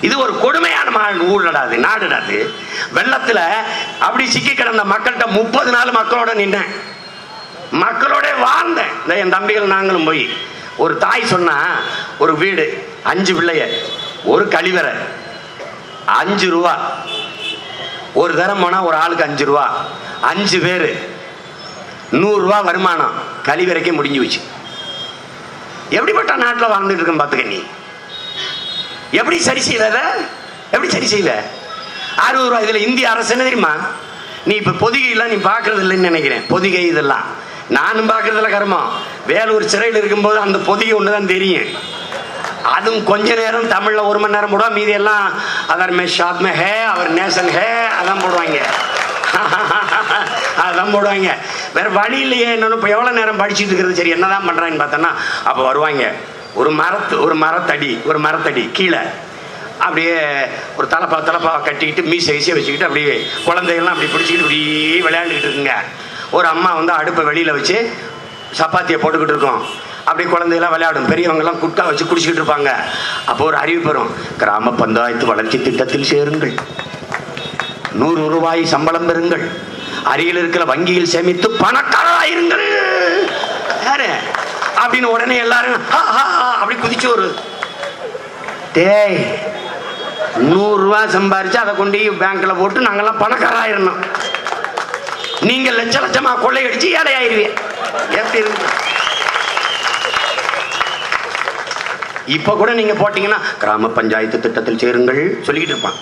இது ஒரு கொடுமையான ஊழலாது, நாடுடாது. வெள்ளத்துல அப்படி சிக்கி கிடந்த மக்கள்கிட்ட 30 நாள் மக்களோட நின்னேன், மக்களோட வாழ்ந்தேன். என் தம்பிகள் நாங்களும் போய் ஒரு தாய் சொன்னா, ஒரு வீடு 5 பிள்ளைய, ஒரு கழிவறை 5 ரூபா, ஒரு தரம் போனா ஒரு ஆளுக்கு 5 ரூபா, 5 பேரு 100 ரூபா வருமானம், கழிவறைக்கே முடிஞ்சு வச்சு. எப்படிப்பட்ட நாட்டில் வாழ்ந்துட்டு இருக்கேன் பார்த்துக்க. நீ எப்படி சரி செய்வ? எப்படி சரி செய்வ? 60 ரூபா. இதுல இந்திய அரசு என்ன தெரியுமா, நீ இப்ப பொதிகைலாம் நீ பாக்குறது இல்லைன்னு நினைக்கிறேன். பொதிகை இதெல்லாம் நானும் பாக்குறதுல கர்மம். வேலூர் சிறையில் இருக்கும்போது அந்த பொதிகை ஒண்ணுதான் தெரியும். அதுவும் கொஞ்ச நேரம் தமிழ்ல 1 மணி நேரம் போடுவா, மீதி எல்லாம் அவர் மே ஷாப் மே ஹே, அவர் நேசன் ஹே, அதான் போடுவாங்க. அதான் போடுவாங்க. வேற வழி இல்லையே. என்னன்னு இப்போ எவ்வளோ நேரம் படிச்சுட்டு இருக்கிறது, சரி என்னதான் பண்றாங்கன்னு பார்த்தோன்னா, அப்போ வருவாங்க ஒரு மரத்தடி கீழே அப்படியே ஒரு தலப்பா கட்டிக்கிட்டு மீசை வச்சுக்கிட்டு அப்படியே குழந்தைகள்லாம் அப்படி பிடிச்சிக்கிட்டு அப்படியே விளையாண்டுக்கிட்டு இருக்குங்க. ஒரு அம்மா வந்து அடுப்பை வெளியில வச்சு சப்பாத்தியை போட்டுக்கிட்டு இருக்கோம். அப்படி குழந்தையெல்லாம் விளையாடும், பெரியவங்கெல்லாம் குட்டா வச்சு குடிச்சிக்கிட்டு இருப்பாங்க. அப்போ ஒரு அறிவிப்பு வரும், கிராம பஞ்சாயத்து வளர்ச்சி திட்டத்தில் சேருங்கள், 100 ரூபாய் சம்பளம் பெறுங்கள், அருகில் இருக்கிற வங்கியில் சேமித்து பணக்காரராயிருங்கள் யாரு அப்படின்னு உடனே எல்லாரும் அப்படி குதிச்சு ஒரு டேய் 100 ரூபாய் சம்பாரிச்சு அதை கொண்டு பேங்க்ல போட்டு நாங்கெல்லாம் பணக்காராயிரணும், நீங்க லட்சமா கொள்ளையடிச்சு ஏழையாயிருவீங்க. எப்படி இருக்கு? இப்ப கூட நீங்க போட்டீங்கன்னா கிராம பஞ்சாயத்து திட்டத்தில் சேருங்கள் சொல்லிக்கிட்டு இருப்பான்.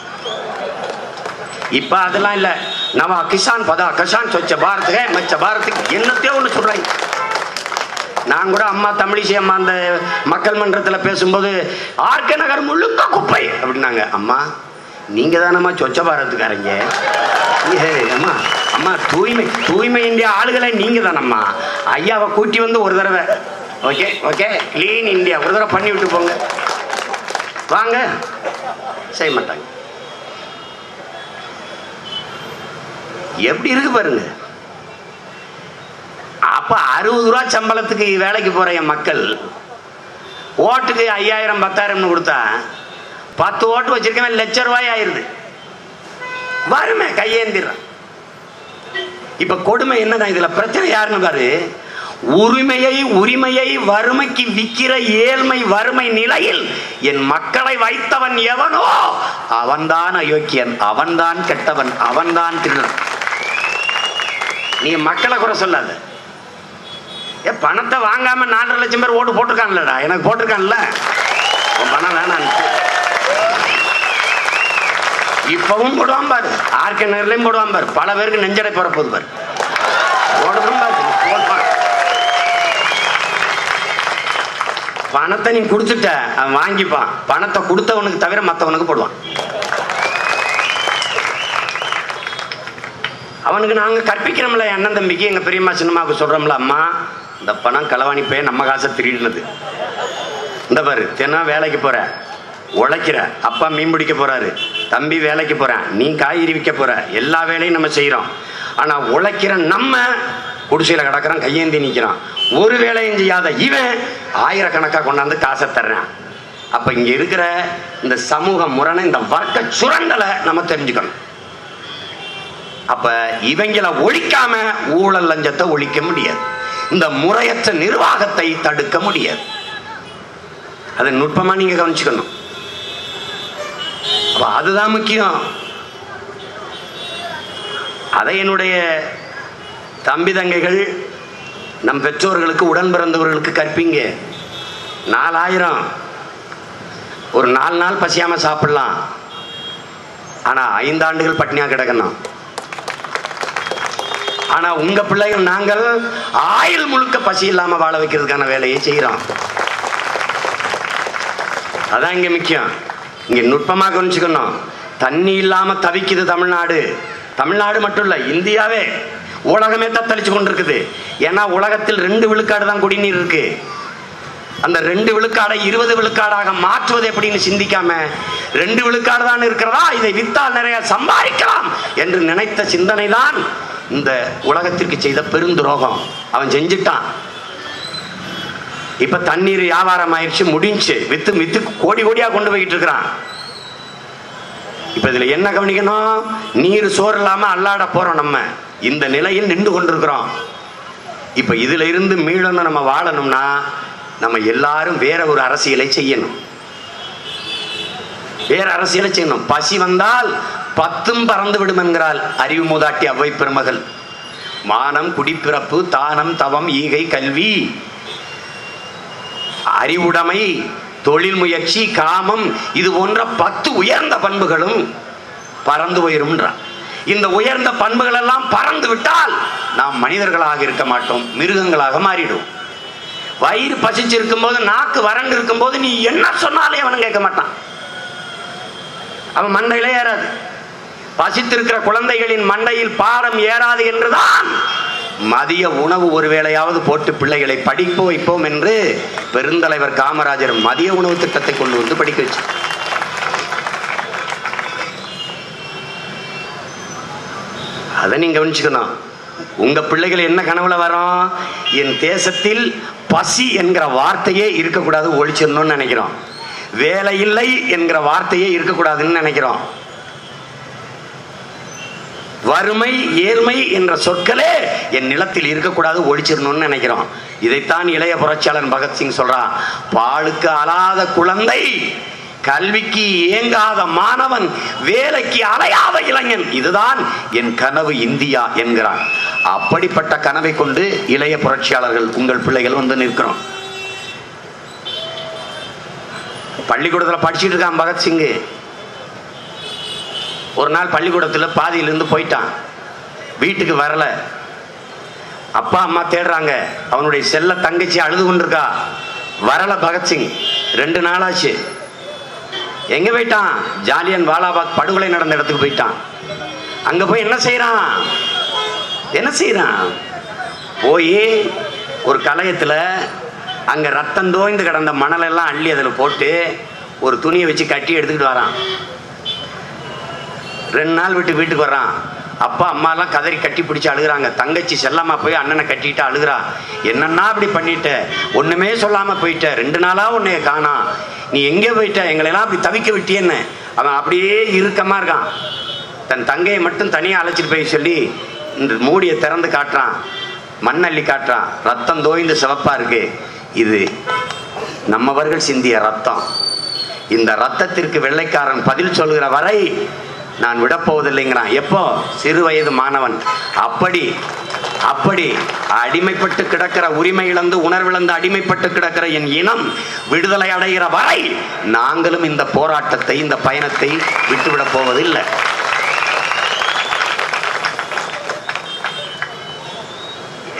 இப்ப அதெல்லாம் இல்ல. நம்ம கிசான் பதா கிசான் சொச்ச பாரத்துக்கு மச்ச பாரத்துக்கு என்னத்தையோ ஒண்ணு சொல்றாங்க. நான் கூட அம்மா தமிழிசை அம்மா அந்த மக்கள் மன்றத்தில் பேசும்போது ஆர்கே நகர் முழுக்க குப்பை அப்படின்னாங்க. அம்மா நீங்க தானம்மா சொச்ச பாரத்துக்காரங்க. அம்மா அம்மா தூய்மை தூய்மை இந்தியா ஆளுகளை நீங்க தானம்மா. ஐயாவை கூட்டி வந்து ஒரு தடவை ஓகே ஓகே கிளீன் இந்தியா ஒரு தடவை பண்ணி விட்டு போங்க வாங்க. செய்ய மாட்டாங்க. எப்படி இருக்கு பாருங்க. அப்ப 60 ரூபா சம்பளத்துக்கு வேலைக்கு போற என் மக்கள் ஓட்டுக்கு 5000 10,000 கொடுத்தா 10 ஓட்டு வச்சிருக்கவன் ₹1,00,000 ஆயிருது. வறுமை கையேந்திரான். இப்ப கொடுமை என்னதான் இதுல பிரச்சனை யாருன்னு பாரு. உரிமையை வறுமைக்கு விக்கிற ஏழ்மை வறுமை நிலையில் என் மக்களை வைத்தவன் எவனோ அவன்தான் அயோக்கியன், அவன்தான் கெட்டவன், அவன்தான் திருடன். நீ மக்களை குறை சொல்லாத. பணத்தை வாங்காம 4.5 லட்சம் பேர் ஓட்டு போட்டிருக்கான்லடா. எனக்கு போட்டிருக்கான்ல பணம் வேணாம். இப்பவும் போடுவான் பாரு. ஆர்கே நகர்லயும் போடுவான் பாரு. பல பேருக்கு நெஞ்சடை போறப்போது பாரு. போடுறதும் பாரு. பணத்தை நீ கொடுத்துட்ட அவன் வாங்கிப்பான். பணத்தை கொடுத்தவனுக்கு தவிர மற்றவனுக்கு போடுவான். அவனுக்கு நாங்க கற்பிக்கிறோம்ல அண்ணன் தம்பிக்கு எங்க பெரியம்மா சின்னம்மாவுக்கு சொல்றோம்ல, அம்மா இந்த பணம் களவாணி போய் நம்ம காசை திருடினது. இந்த பாரு தினம் வேலைக்கு போற உழைக்கிற, அப்பா மீன் பிடிக்க போறாரு, தம்பி வேலைக்கு போறேன், நீ காய்கறி விற்க போற, எல்லா வேலையும் நம்ம செய்யறோம். ஆனா உழைக்கிற நம்ம குடிசையில கிடக்குறான், கையேந்தி நிற்கிறான். ஒரு வேலையும் செய்யாத இவன் ஆயிரக்கணக்காக கொண்டாந்து காசை தர்றான். அப்ப இங்க இருக்கிற இந்த சமூக முரணை, இந்த வர்க்க சுரண்டலை நம்ம தெரிஞ்சுக்கணும். அப்ப இவங்களை ஒழிக்காம ஊழல் லஞ்சத்தை ஒழிக்க முடியாது. இந்த முறையற்ற நிர்வாகத்தை தடுக்க முடியாது. அதை நுட்பமா நீங்க கவனிச்சுக்கணும். அதுதான் முக்கியம். அதை என்னுடைய தம்பி தங்கைகள் நம் பெற்றோர்களுக்கு உடன் பிறந்தவர்களுக்கு கற்பிங்க. 4000 ஒரு 4 நாள் பசியாம சாப்பிடலாம். ஆனா 5 ஆண்டுகள் பட்டினியா கிடக்கணும். ஆனா உங்க பிள்ளைகள் நாங்கள் ஆயுள் முழுக்க பசி இல்லாம வாழ வைக்கிறதுக்கான வேலையை செய்யறோம். அதான் இங்க முக்கியம். இங்க நுட்பமாக கவனிச்சுக்கணும். தண்ணி இல்லாம தவிக்குது தமிழ்நாடு. தமிழ்நாடு மட்டும் இல்ல, இந்தியாவே உலகமே தத்தளிச்சு கொண்டிருக்குது. ஏன்னா உலகத்தில் 2 விழுக்காடு தான் குடிநீர் இருக்கு. அந்த 2 விழுக்காடை 20 விழுக்காடாக மாற்றுவது எப்படின்னு சிந்திக்காம 2 விழுக்காடு தான் இருக்கிறதா, இதை வித்தால் நிறைய சம்பாதிக்கலாம் என்று நினைத்த சிந்தனை தான் இந்த உலகத்திற்கு செய்த பெருந்துரோகம். அவன் செஞ்சுட்டான். இப்ப தண்ணீர் வியாபாரம் ஆயிடுச்சு, முடிஞ்சு வித்து வித்து கோடி கோடியா கொண்டு போயிட்டு இருக்கிறான். இப்ப இதுல என்ன கவனிக்கணும்? நீர் சோறு இல்லாம அல்லாட போறோம். நம்ம இந்த நிலையில் நின்று கொண்டிருக்கிறோம். இப்ப இதுல இருந்து மீளணும், நம்ம வாழணும்னா நம்ம எல்லாரும் வேற ஒரு அரசியலை செய்யணும். வேற அரசியலை செய்யணும். பசி வந்தால் 10 பறந்து விடும் என்கிறாள் அறிவு மூதாட்டி அவ்வை பெருமகள். மானம், குடிப்பிறப்பு, தானம், தவம், ஈகை, கல்வி, அறிவுடைமை, தொழில் முயற்சி, காமம், இது போன்ற 10 உயர்ந்த பண்புகளும் பறந்து போயிரும். இந்த உயர்ந்த பண்புகள் எல்லாம் பறந்து விட்டால் நாம் மனிதர்களாக இருக்க மாட்டோம், மிருகங்களாக மாறிடும். வயிறு பசிச்சிருக்கும் போது, நாக்கு வறண்டு இருக்கும் போது நீ என்ன சொன்னாலே அவனும் கேட்க மாட்டான். அவன் மண்டையில ஏறாது. பசித்திருக்கிற குழந்தைகளின் மண்டையில் பாரம் ஏறாது என்றுதான் மதிய உணவு ஒரு வேளையாவது போட்டு பிள்ளைகளை படிக்க வைப்போம் என்று பெருந்தலைவர் காமராஜர் மதிய உணவு திட்டத்தை கொண்டு வந்து படிக்க வச்சு. அதை நீங்க கவனிச்சுக்கணும். உங்க பிள்ளைகள் என்ன கனவுல வரும்? என் தேசத்தில் பசி என்கிற வார்த்தையே இருக்கக்கூடாது, ஒழிச்சிடணும்னு நினைக்கிறோம். வேலை இல்லை என்கிற வார்த்தையே இருக்கக்கூடாதுன்னு நினைக்கிறோம். வறுமை, ஏழ்மை என்ற சொற்களே என் நிலத்தில் இருக்கக்கூடாது, ஒழிச்சிடணும்னு நினைக்கிறோம். இதைத்தான் இளைய புரட்சியாளர் பகத்சிங் சொல்றான். பாலுக்கு அழாத குழந்தை, கல்விக்கு ஏங்காத மாணவன், வேலைக்கு அலையாத இளைஞன், இதுதான் என் கனவு இந்தியா என்கிறான். அப்படிப்பட்ட கனவை கொண்டு இளைய புரட்சியாளர்கள் உங்கள் பிள்ளைகள் வந்து நிற்கிறோம். பள்ளிக்கூடத்தில் படிச்சுட்டு இருக்கான் பகத்சிங். ஒரு நாள் பள்ளிக்கூடத்தில் பாதியிலிருந்து போயிட்டான், வீட்டுக்கு வரல. அப்பா அம்மா தேடுறாங்க, அவனுடைய செல்ல தங்கச்சி அழுது கொண்டிருக்கா, வரல பகத்சிங். 2 நாளாச்சு. எங்க போயிட்டான்? ஜாலியன் வாலாபாக் படுகொலை நடந்த இடத்துக்கு போயிட்டான். அங்க போய் என்ன செய்யறான்? போய் ஒரு கலயத்துல அங்க ரத்தம் தோய்ந்து கிடந்த மணல் எல்லாம் அள்ளி அதில் போட்டு ஒரு துணியை வச்சு கட்டி எடுத்துக்கிட்டு வரான். 2 நாள் விட்டு வீட்டுக்கு வர்றான். அப்பா அம்மா எல்லாம் கதறி கட்டி பிடிச்சி அழுகுறாங்க. தங்கச்சி செல்லம்மா போய் அண்ணனை கட்டிட்டு அழுகுறா. என்னன்னா அப்படி பண்ணிட்ட, ஒண்ணுமே சொல்லாம போயிட்ட, 2 நாளா உன்னைய காணா, நீ எங்கே போயிட்ட, எங்களெல்லாம் அப்படி தவிக்க விட்டியன்னு. அவன் அப்படியே இறுக்கமா இருக்கான். தன் தங்கையை மட்டும் தனியா அழைச்சிட்டு போய் சொல்லி இந்த மூடியை திறந்து காட்டுறான், மண்ணள்ளி காட்டுறான். ரத்தம் தோய்ந்து சிவப்பா இருக்கு, இது நம்மவர்கள் சிந்திய ரத்தம். இந்த ரத்தத்திற்கு வெள்ளைக்காரன் பதில் சொல்கிற வரை நான் விடப்போவதில்லைங்கிறான். எப்போ? சிறு வயது மாணவன். அப்படி அடிமைப்பட்டு கிடக்கிற, உரிமை இழந்து உணர்விழந்து அடிமைப்பட்டு கிடக்கிற என் இனம் விடுதலை அடைகிற வரை நாங்களும் இந்த போராட்டத்தை, இந்த பயணத்தை விட்டுவிட போவதில்லை.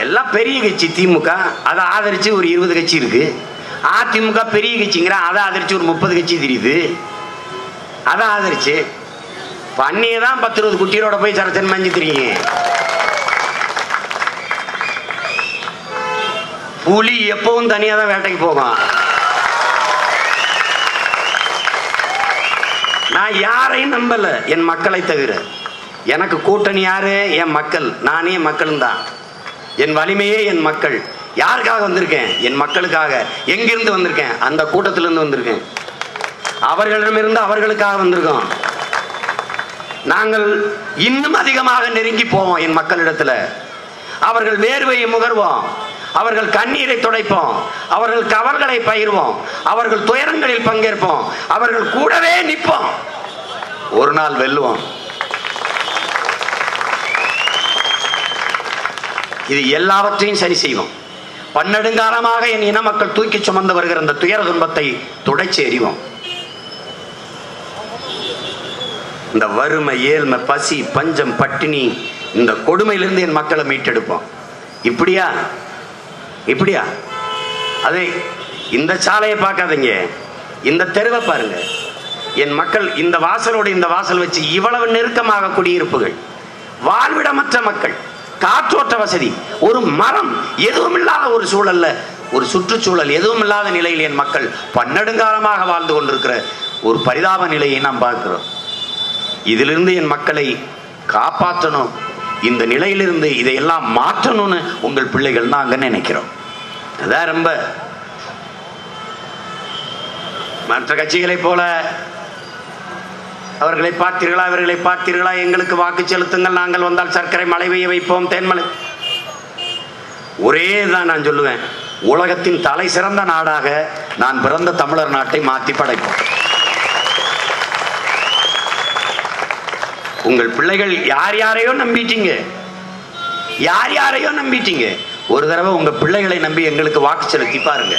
எல்லாம் பெரிய கட்சி திமுக, அதை ஆதரிச்சு ஒரு 20 கட்சி இருக்கு. அதிமுக பெரிய கட்சிங்கிற, அதை ஆதரிச்சு ஒரு 30 கட்சி தெரியுது. அதை ஆதரிச்சு பண்ணியதான் 10-20 குட்டியோட போய் சரச்சன் மஞ்சு தெரியுங்க. புலி எப்பவும் தனியா தான் வேட்டைக்கு போகும். நான் யாரையும் நம்பல, என் மக்களை தவிர. எனக்கு கூட்டணி யாரு? என் மக்கள். நானே மக்களும் தான். என் வலிமையே என் மக்கள். யாருக்காக வந்திருக்கேன்? என் மக்களுக்காக. எங்கிருந்து வந்திருக்கேன்? அந்த கூட்டத்திலிருந்து வந்திருக்கேன். அவர்களிடமிருந்து அவர்களுக்காக வந்திருக்கோம். நாங்கள் இன்னும் அதிகமாக நெருங்கி போவோம் என் மக்களிடத்துல. அவர்கள் வேர்வையை முகர்வோம், அவர்கள் கண்ணீரை துடைப்போம், அவர்கள் கவல்களை பகிர்வோம், அவர்கள் துயரங்களில் பங்கேற்போம், அவர்கள் கூடவே நிற்போம். ஒரு நாள் வெல்லுவோம். இது எல்லாவற்றையும் சரி செய்வோம். பன்னெடுங்காலமாக என் இன மக்கள் தூக்கி சுமந்து வருகிற அந்த துயர துன்பத்தை துடைச்சி எறிவோம். இந்த வறுமை, ஏழ்மை, பசி, பஞ்சம், பட்டினி, இந்த கொடுமையிலிருந்து என் மக்களை மீட்டெடுப்போம். இப்படியா அதே இந்த சாலையை பார்க்காதீங்க, இந்த தெருவை பாருங்க. என் மக்கள் இந்த வாசலோடு இந்த வாசல் வச்சு இவ்வளவு நெருக்கமாக குடியிருப்புகள், வாழ்விடமற்ற மக்கள், காற்றோட்ட வசதி, ஒரு மரம் எதுவும் இல்லாத ஒரு சூழல்ல, ஒரு சுற்றுச்சூழல் எதுவும் இல்லாத நிலையில் என் மக்கள் பன்னெடுங்காலமாக வாழ்ந்து கொண்டிருக்கிற ஒரு பரிதாப நிலையை நாம் பார்க்கிறோம். இதிலிருந்து என் மக்களை காப்பாற்றணும், இந்த நிலையிலிருந்து இதையெல்லாம் மாற்றணும்னு உங்கள் பிள்ளைகள் நாங்க நினைக்கிறோம். அதான் ரொம்ப மற்ற கட்சிகளை போல அவர்களை பார்த்தீர்களா, இவர்களை பார்த்தீர்களா, எங்களுக்கு வாக்கு செலுத்துங்கள், நாங்கள் வந்தால் சர்க்கரை மழை பெய்ய வைப்போம், தேன்மலை. ஒரே தான் நான் சொல்லுவேன், உலகத்தின் தலை சிறந்த நாடாக நான் பிறந்த தமிழர் நாட்டை மாற்றி படைப்போம். உங்கள் பிள்ளைகள் யார் யாரையோ நம்பிட்டீங்க. ஒரு தடவை உங்க பிள்ளைகளை நம்பி எங்களுக்கு வாக்கு செலுத்தி பாருங்க.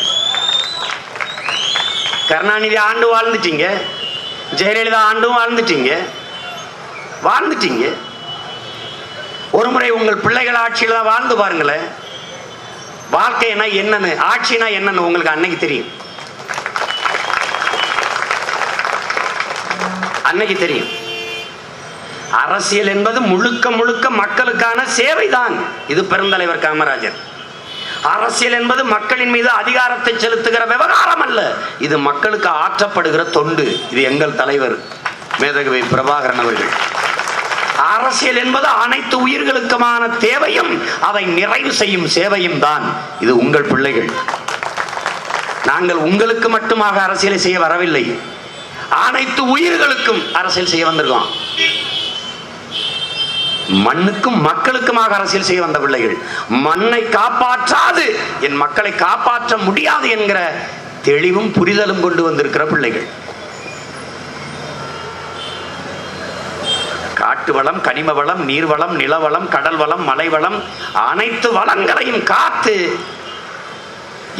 கருணாநிதி ஆண்டு வாழ்ந்துட்டீங்க, ஜெயலலிதா ஆண்டும் வாழ்ந்துட்டீங்க. ஒரு முறை உங்கள் பிள்ளைகள் ஆட்சியில் தான் வாழ்ந்து பாருங்களேன். வாழ்க்கைனா என்னன்னு, ஆட்சினா என்னன்னு உங்களுக்கு அன்னைக்கு தெரியும். அரசியல் என்பது முழுக்க முழுக்க மக்களுக்கான சேவைதான். இது பெருந்தலைவர் காமராஜர். அரசியல் என்பது மக்களின் மீது அதிகாரத்தை செலுத்துகிற விவகாரம் அல்ல, இது மக்களுக்கு ஆற்றப்படுகிற தொண்டு. இது எங்கள் தலைவர் மேதகவி பிரபாகரன் அவர்கள். அரசியல் என்பது அனைத்து உயிர்களுக்குமான தேவையும் அதை நிறைவு செய்யும் சேவையும் தான். இது உங்கள் பிள்ளைகள். நாங்கள் உங்களுக்கு மட்டுமாக அரசியலை செய்ய வரவில்லை, அனைத்து உயிர்களுக்கும் அரசியல் செய்ய வந்திருக்கோம். மண்ணுக்கும் மக்களுக்குமாக அரசியல் செய்ய வந்த பிள்ளைகள். மண்ணை காப்பாற்றாது என் மக்களை காப்பாற்ற முடியாது என்கிற தெளிவும் புரிதலும் கொண்டு வந்திருக்கிற பிள்ளைகள். காட்டு வளம், கனிம வளம், நீர்வளம், நிலவளம், கடல் வளம், மலை வளம், அனைத்து வளங்களையும் காத்து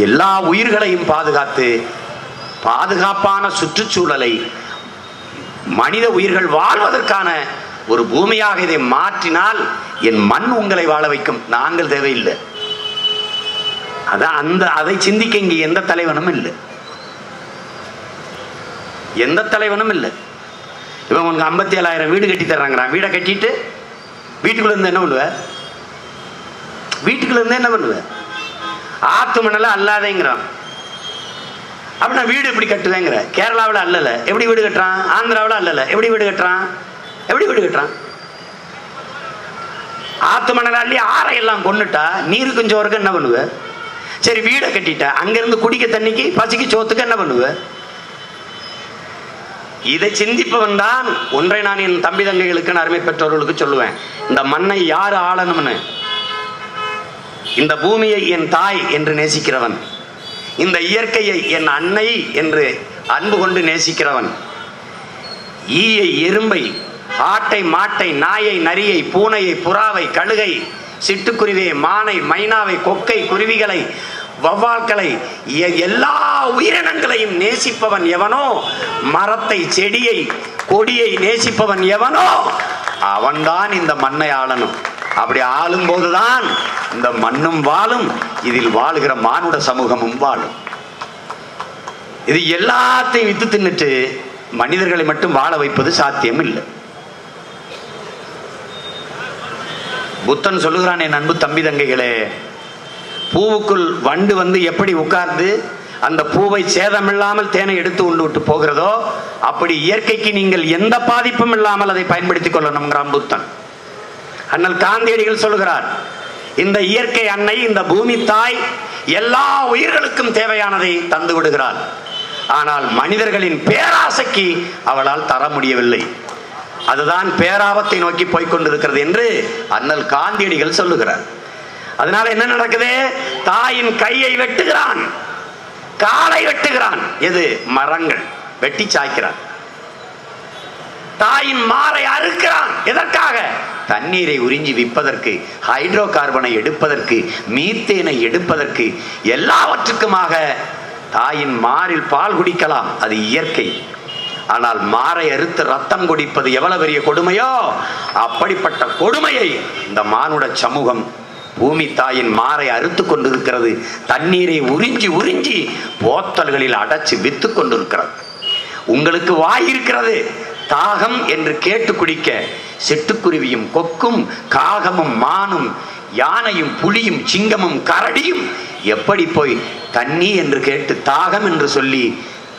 எல்லா உயிர்களையும் பாதுகாத்து பாதுகாப்பான சுற்றுச்சூழலை மனித உயிர்கள் வாழ்வதற்கான ஒரு பூமியாக இதை மாற்றினால் என் மண் உங்களை வாழ வைக்கும், நாங்கள் தேவையில்லை. அதான் அதை சிந்திக்க இங்க எந்த தலைவனும் இல்லை, எந்த தலைவனும் இல்லை. இவன் உனக்கு 57,000 வீடு கட்டி தர்றாங்கிறான். வீடை கட்டிட்டு வீட்டுக்குள்ள இருந்து என்ன பண்ணுவ? வீட்டுக்குள்ள இருந்து என்ன பண்ணுவ? ஆத்து மணல அல்லாதேங்கிறான். அப்படின்னா வீடு எப்படி கட்டுவேங்கிற? கேரளாவில் அல்லல, எப்படி வீடு கட்டுறான்? ஆந்திராவில் அல்லல, எப்படி வீடு கட்டுறான்? எப்படி வீடு கட்டுறான்? ஆத்து மணல அள்ளி ஆறை எல்லாம் கொண்டுட்டா நீரு கொஞ்சம் வரைக்கும் என்ன பண்ணுவ? சரி, வீடை கட்டிட்ட, அங்கிருந்து குடிக்க தண்ணிக்கு பசிக்கு சோத்துக்கு என்ன பண்ணுவ? இதை சிந்திப்பவன் தான் ஒன்றை நான் என் தம்பி தங்கைகளுக்கு அருமை பெற்றோர்களுக்கு சொல்லுவேன். இந்த மண்ணை யாரு ஆளணும்னு, இந்த பூமியை என் தாய் என்று நேசிக்கிறவன், இந்த இயற்கையை என் அன்னை என்று அன்பு கொண்டு நேசிக்கிறவன், ஈயை எறும்பை ஆட்டை மாட்டை நாயை நரியை பூனையை புறாவை கழுகை சிட்டுக்குருவியை மானை மைனாவை கொக்கை குருவிகளை வவ்வால்களை எல்லா உயிரினங்களையும் நேசிப்பவன் எவனோ, மரத்தை செடியை கொடியை நேசிப்பவன் எவனோ அவன்தான் இந்த மண்ணை ஆளணும். அப்படி ஆளும் போதுதான் இந்த மண்ணும் வாழும், இதில் வாழுகிற மானுட சமூகமும் வாழும். இது எல்லாத்தையும் வித்து தின்னுட்டு மனிதர்களை மட்டும் வாழ வைப்பது சாத்தியம் இல்லை. புத்தன் சொல்லுகிறான், என் அன்பு தம்பி தங்கைகளே, பூவுக்குள் வண்டு வந்து எப்படி உட்கார்ந்து அந்த பூவை சேதமில்லாமல் தேனை எடுத்து உண்டு விட்டு போகிறதோ, அப்படி இயற்கைக்கு நீங்கள் எந்த பாதிப்பும் இல்லாமல் அதை பயன்படுத்திக் கொள்ளணும்ங்கிறான் புத்தன். அண்ணல் காந்தியடிகள் சொல்லுகிறார், இந்த இயற்கை அன்னை, இந்த பூமி தாய் எல்லா உயிர்களுக்கும் தேவையானதை தந்து விடுகிறாள். ஆனால் மனிதர்களின் பேராசைக்கு அவளால் தர முடியவில்லை. அதுதான் பேராபத்தை நோக்கி போய்கொண்டிருக்கிறது என்று அண்ணல் காந்தியடிகள் சொல்லுகிறார். அதனால என்ன நடக்குது? தாயின் கையை வெட்டுகிறான், காலை வெட்டுகிறான். எது? மரங்கள் வெட்டி சாய்க்கிறான். தாயின் மாரை அறுக்கிறான். எதற்காக? தண்ணீரை உறிஞ்சி விற்பதற்கு, ஹைட்ரோ கார்பனை எடுப்பதற்கு, மீத்தேனை எடுப்பதற்கு, எல்லாவற்றுக்குமாக. தாயின் மாரில் பால் குடிக்கலாம், அது இயற்கை. ஆனால் மாரை அறுத்து ரத்தம் குடிப்பது எவ்வளவு பெரிய கொடுமையோ, அப்படிப்பட்ட கொடுமையை இந்த மானுட சமூகம் பூமி தாயின் மாரை அறுத்து கொண்டிருக்கிறது. தண்ணீரை உறிஞ்சி உறிஞ்சி போத்தல்களில் அடைச்சு வித்து கொண்டிருக்கிறது. உங்களுக்கு வாய் இருக்கிறது, தாகம் என்று கேட்டு குடிக்க சிட்டுக்குருவியும் கொக்கும் காகமும் மானும் யானையும் புலியும் சிங்கமும் கரடியும் எப்படி போய் தண்ணி என்று கேட்டு தாகம் என்று சொல்லி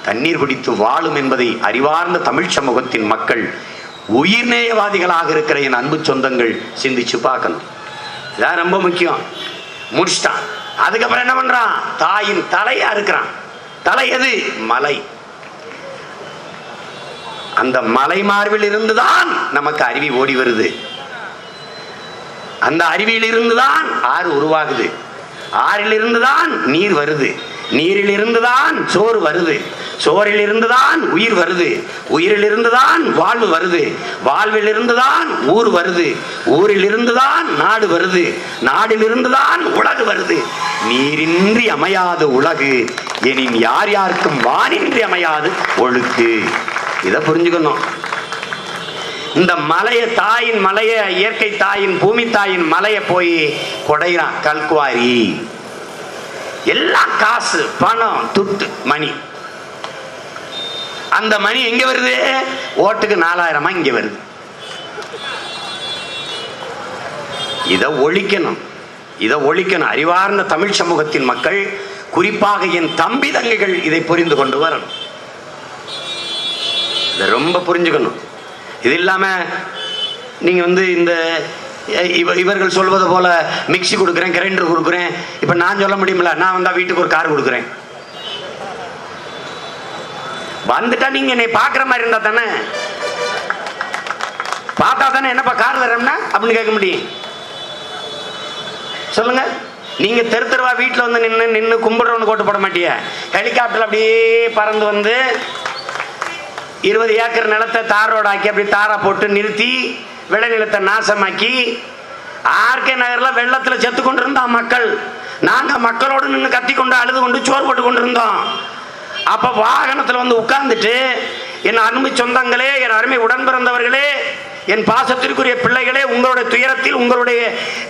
தண்ணீர் குடித்து வாழும் என்பதை அறிவார்ந்த தமிழ் சமூகத்தின் மக்கள், உயிர்நேயவாதிகளாக இருக்கிற என் அன்பு சொந்தங்கள் சிந்திச்சு பார்க்கணும். இதான் ரொம்ப முக்கியம். முடிச்சிட்டான். அதுக்கப்புறம் என்ன பண்றான்? தாயின் தலையை அறுக்கிறான். தலை எது? மலை. அந்த மலை மார்பில் இருந்துதான் நமக்கு அருவி ஓடி வருது. அந்த அருவியில் இருந்துதான் ஆறு உருவாகுது. ஆறில் இருந்துதான் நீர் வருது. நீரில் இருந்துதான் சோறு வருது. சோறில் இருந்துதான் உயிர் வருது. உயிரில் இருந்துதான் வாழ்வு வருது. வாழ்வில் இருந்துதான் ஊர் வருது. ஊரில் இருந்துதான் நாடு வருது. நாடில் இருந்துதான் உலகு வருது. நீரின்றி அமையாது உலகு, எனின் யார் யாருக்கும் வானின்றி அமையாது ஒழுக்கு. இதை புரிஞ்சுக்கணும். இந்த மலையை, தாயின் மலையை, இயற்கை தாயின் பூமி தாயின் மலையை போய் கொடைகிறான் கல்குவாரி. எல்லாம் காசு, பணம், துட்டு, மணி. அந்த மணி எங்க வருது? ஓட்டுக்கு 4000 இங்க வருது. இதை ஒழிக்கணும், இதை ஒழிக்கணும். அறிவார்ந்த தமிழ் சமூகத்தின் மக்கள், குறிப்பாக என் தம்பி தங்கைகள் இதை புரிந்து கொண்டு வரணும். இதை ரொம்ப புரிஞ்சுக்கணும். இது இல்லாம நீங்க இந்த இவர்கள் சொல்வது போல மிக்சி கொடுக்குறேன், கிரைண்டர் கொடுக்குறேன். இப்ப நான் சொல்ல முடியுமில்ல, நான் வந்தா வீட்டுக்கு ஒரு கார் கொடுக்குறேன். வந்துட்டா நீங்க என்னை பாக்குற மாதிரி இருந்தா தானே, பார்த்தா தானே என்னப்பா கார் தரேன்னா அப்படின்னு கேட்க முடியும். சொல்லுங்க. நீங்க தெரு தெருவா வீட்டுல வந்து நின்று கும்பிடுறவனு கோட்டு போட மாட்டிய. ஹெலிகாப்டர் அப்படியே பறந்து வந்து 20 ஏக்கர் நிலத்தை தார் ரோடு ஆக்கி அப்படி தாரா போட்டு நிறுத்தி விளைநிலத்தை நாசமாக்கி ஆர்கே நகர்ல வெள்ளத்துல செத்து கொண்டு இருந்தான் மக்கள். நாங்க மக்களோடு நின்று கத்தி கொண்டு அழுது கொண்டு சோறு போட்டு கொண்டு இருந்தோம். அப்ப வாகனத்துல வந்து உட்கார்ந்துட்டு என் அருமை சொந்தங்களே, என் அருமை உடன் பிறந்தவர்களே, என் பாசத்திற்குரிய பிள்ளைகளே, உங்களுடைய துயரத்தில், உங்களுடைய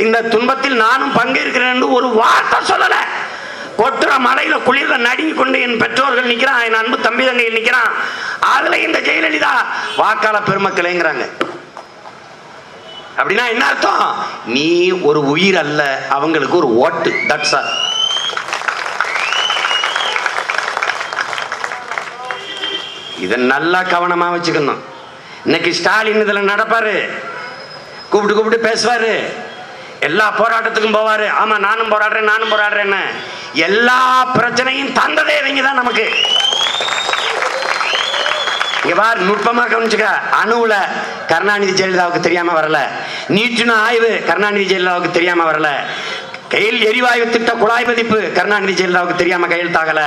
இந்த துன்பத்தில் நானும் பங்கேற்கிறேன் என்று ஒரு வார்த்தை சொல்லல. கொட்டுற மலையில குளிர்ல நடுங்கி கொண்டு என் பெற்றோர்கள் நிக்கிறான், என் அன்பு தம்பி தங்கையில் நிக்கிறான். அதுல இந்த ஜெயலலிதா வாக்காள பெருமக்களேங்கிறாங்க. அப்படின்னா என்ன அர்த்தம்? நீ ஒரு உயிர் அல்ல, அவங்களுக்கு ஒரு ஓட்டு. That's all. இதை நல்லா கவனமா வச்சுக்கணும். இன்னைக்கு ஸ்டாலின் இதுல நடப்பாரு, கூப்பிட்டு கூப்பிட்டு பேசுவாரு, எல்லா போராட்டத்துக்கும் போவாரு. ஆமா நானும் போராடுறேன், நானும் போராடுறேன்னு. எல்லா பிரச்சனையும் தந்ததே இவங்க தான் நமக்கு. இங்க பார், நுட்பமா கவனிச்சுக்க. அணுவுல கருணாநிதி ஜெயலலிதாவுக்கு தெரியாம வரல. நீட்டுன ஆய்வு கருணாநிதி ஜெயலலிதாவுக்கு தெரியாம வரல. கையில் எரிவாயு திட்ட குழாய் பதிப்பு கருணாநிதி ஜெயலலிதாவுக்கு தெரியாம கையெழுத்தாகல.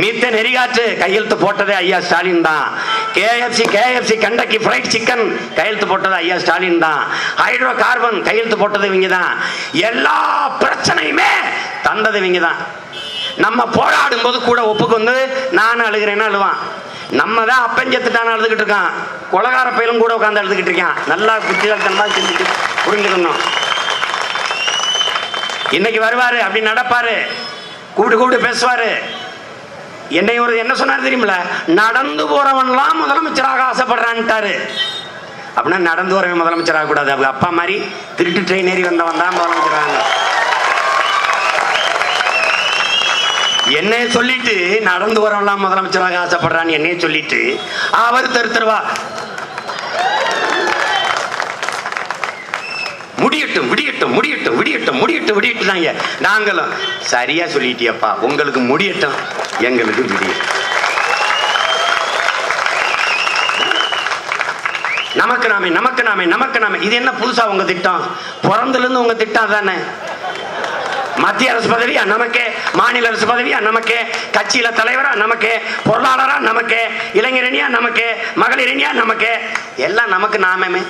மீத்தேன் எரிகாற்று கையெழுத்து போட்டதே ஐயா ஸ்டாலின் தான். KFC கண்டக்கி ஃப்ரைட் சிக்கன் கையெழுத்து போட்டது ஐயா ஸ்டாலின் தான். ஹைட்ரோ கார்பன் கையெழுத்து போட்டது இவங்க தான். எல்லா பிரச்சனையுமே தந்தது இவங்க தான். நம்ம போராடும் போது கூட ஒப்புக்கு வந்து நான் அழுகிறேன்னு அழுவான். நம்ம தான் அப்பஞ்சத்துட்டான அழுதுகிட்டு இருக்கான். கொலகார பயிலும் கூட உட்காந்து அழுதுகிட்டு இருக்கான். நல்லா புத்திகள்தனமா செஞ்சுட்டு புரிஞ்சுக்கணும். இன்னைக்கு வருவாரு, அப்படி நடப்பாரு, கூப்பிட்டு கூப்பிட்டு பேசுவாரு. என்னை ஒரு என்ன சொன்னார் தெரியுமில்ல, நடந்து போறவன்லாம் முதலமைச்சராக ஆசைப்படுறான்ட்டாரு. அப்படின்னா நடந்து வரவன் முதலமைச்சராக கூடாது. அவங்க அப்பா மாதிரி திருட்டு ட்ரெயின் ஏறி வந்தவன் தான் முதலமைச்சராங்க. என்னைய சொல்லிட்டு நடந்து வரவன்லாம் முதலமைச்சராக ஆசைப்படுறான்னு என்னைய சொல்லிட்டு அவர் தருவா. முடியட்டும் விடியட்டும் முடியட்டும் விடியட்டும் முடியட்டும் விடியட்டுதாங்க. நாங்களும் சரியா சொல்லிட்டியப்பா, உங்களுக்கு முடியட்டும், எங்களுக்கு விடியட்டும். நமக்கு நாமே நமக்கு நாமே நமக்கு நாமே. இது என்ன புதுசா உங்க திட்டம்? பிறந்தல இருந்து உங்க திட்டம் தானே. மத்திய அரசு பதவியா நமக்கு, மாநில அரசு பதவியா நமக்கு, கட்சியில தலைவரா நமக்கு, பொருளாளரா நமக்கு, இளைஞரணியா நமக்கு, மகளிரணியா நமக்கு, எல்லாம் நமக்கு நாமமே.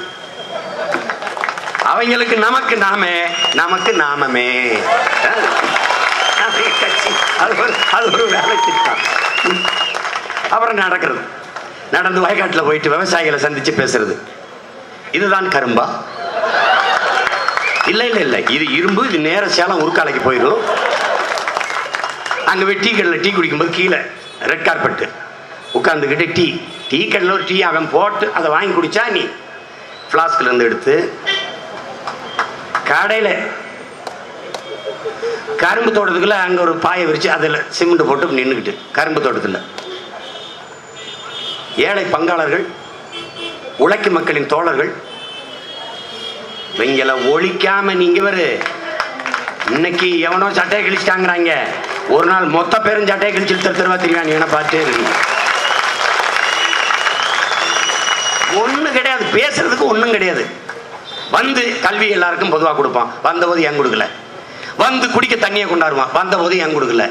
அவங்களுக்கு நமக்கு நாமே, நமக்கு நாமமே. அது ஒரு வேலை திட்டம். அப்புறம் நடக்கிறது, நடந்து வயக்காட்டில் போயிட்டு விவசாயிகளை சந்திச்சு பேசுறது. இதுதான் கரும்பா? இல்ல இல்ல இல்ல, இது இரும்பு. இது நேர சேலம் உருக்காலைக்கு போயிடும். அங்க போய் டீ கடையில் டீ குடிக்கும்போது கீழே ரெட் கார்பெட்டு உட்காந்துக்கிட்டு டீ கடையில் ஒரு டீ அவன் போட்டு அதை வாங்கி குடிச்சா, நீ பிளாஸ்க்ல இருந்து எடுத்து கடையில் கரும்பு தோட்டத்துக்குள்ள அங்கே ஒரு பாயை விரிச்சு அதில் சிமெண்ட் போட்டு நின்றுக்கிட்டு கரும்பு தோட்டத்தில் ஏழை பங்காளர்கள், உழைக்கும் மக்களின் தோழர்கள், இவங்களை ஒழிக்காம நீங்க வரு. இன்னைக்கு எவனோ சட்டையை கிழிச்சிட்டாங்கிறாங்க, ஒரு நாள் மொத்த பேரும் சட்டையை கிழிச்சு தருவா தெரியும். நீ பார்த்து ஒன்றும் கிடையாது, பேசுறதுக்கு ஒன்றும் கிடையாது. வந்து கல்வி எல்லாருக்கும் பொதுவாக கொடுப்பான், வந்தபோது ஏன் கொடுக்கல. வந்து குடிக்க தண்ணியை கொண்டாடுவான், வந்தபோது ஏன் கொடுக்கல.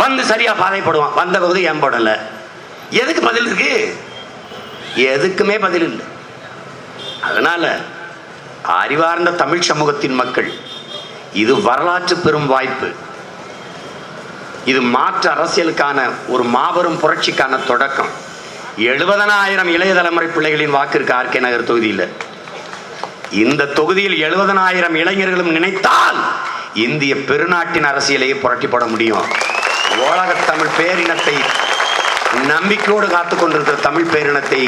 வந்து சரியா பாதைப்படுவான், வந்தபோது ஏன் போடல. எதுக்கு பதில் இருக்கு? எதுக்குமே பதில் இல்லை. அதனால அறிவார்ந்த தமிழ் சமூகத்தின் மக்கள், இது வரலாற்று பெரும் வாய்ப்பு. இது மாற்று அரசியலுக்கான ஒரு மாபெரும் புரட்சிக்கான தொடக்கம். 70,000 இளைய தலைமுறை பிள்ளைகளின் வாக்கு இருக்கு ஆர்கே நகர் தொகுதியில். இந்த தொகுதியில் 70,000 இளைஞர்களும் நினைத்தால் இந்திய பெருநாட்டின் அரசியலையே புரட்டி போட முடியும். உலக தமிழ் பேரினத்தை, நம்பிக்கையோடு காத்துக் கொண்டிருக்கிற தமிழ் பேரினத்தை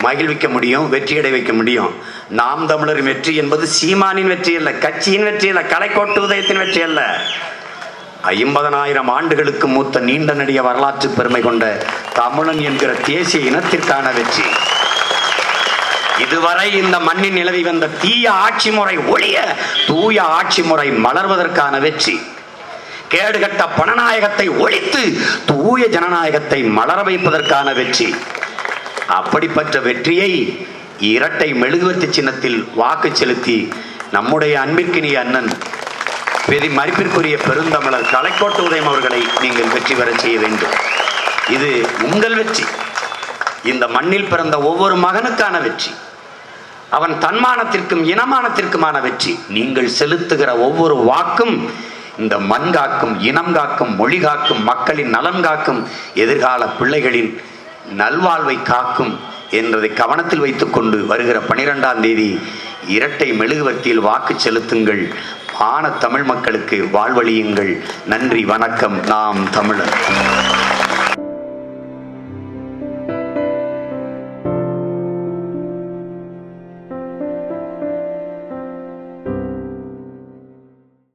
மகிழ்விக்க முடியும், வெற்றியடை வைக்க முடியும். நாம் தமிழரின் வெற்றி என்பது சீமானின் வெற்றி அல்ல, கட்சியின் வெற்றி அல்ல, கலைக்கோட்டு உதயத்தின் வெற்றி அல்ல. 50,000 ஆண்டுகளுக்கு மூத்த நீண்ட நெடிய வரலாற்று பெருமை கொண்ட தமிழன் என்கிற தேசிய இனத்திற்கான வெற்றி. இதுவரை இந்த மண்ணின் நிலவி வந்த தீய ஆட்சி முறை ஒழிய தூய ஆட்சி முறை மலர்வதற்கான வெற்றி. கேடுகட்ட பணநாயகத்தை ஒழித்து தூய ஜனநாயகத்தை மலர வைப்பதற்கான வெற்றி. அப்படிப்பட்ட வெற்றியை இரட்டை மெழுகுவர்த்தி சின்னத்தில் வாக்கு செலுத்தி நம்முடைய அன்பிற்கினிய அண்ணன் மதிப்பிற்குரிய பெருந்தமிழர் கலைக்கோட்டு உதயம் அவர்களை நீங்கள் வெற்றி பெற செய்ய வேண்டும். இது உங்கள் வெற்றி, இந்த மண்ணில் பிறந்த ஒவ்வொரு மகனுக்கான வெற்றி, அவன் தன்மானத்திற்கும் இனமானத்திற்குமான வெற்றி. நீங்கள் செலுத்துகிற ஒவ்வொரு வாக்கும் இந்த மண் காக்கும், இனம் காக்கும், மொழி காக்கும், மக்களின் நலன் காக்கும், எதிர்கால பிள்ளைகளின் நல்வாழ்வை காக்கும் என்பதை கவனத்தில் வைத்துக்கொண்டு வருகிற 12ஆம் தேதி இரட்டை மெழுகுவர்த்தியில் வாக்கு செலுத்துங்கள். தமிழ் மக்களுக்கு வாழ்வழியுங்கள். நன்றி, வணக்கம். நாம் தமிழர்.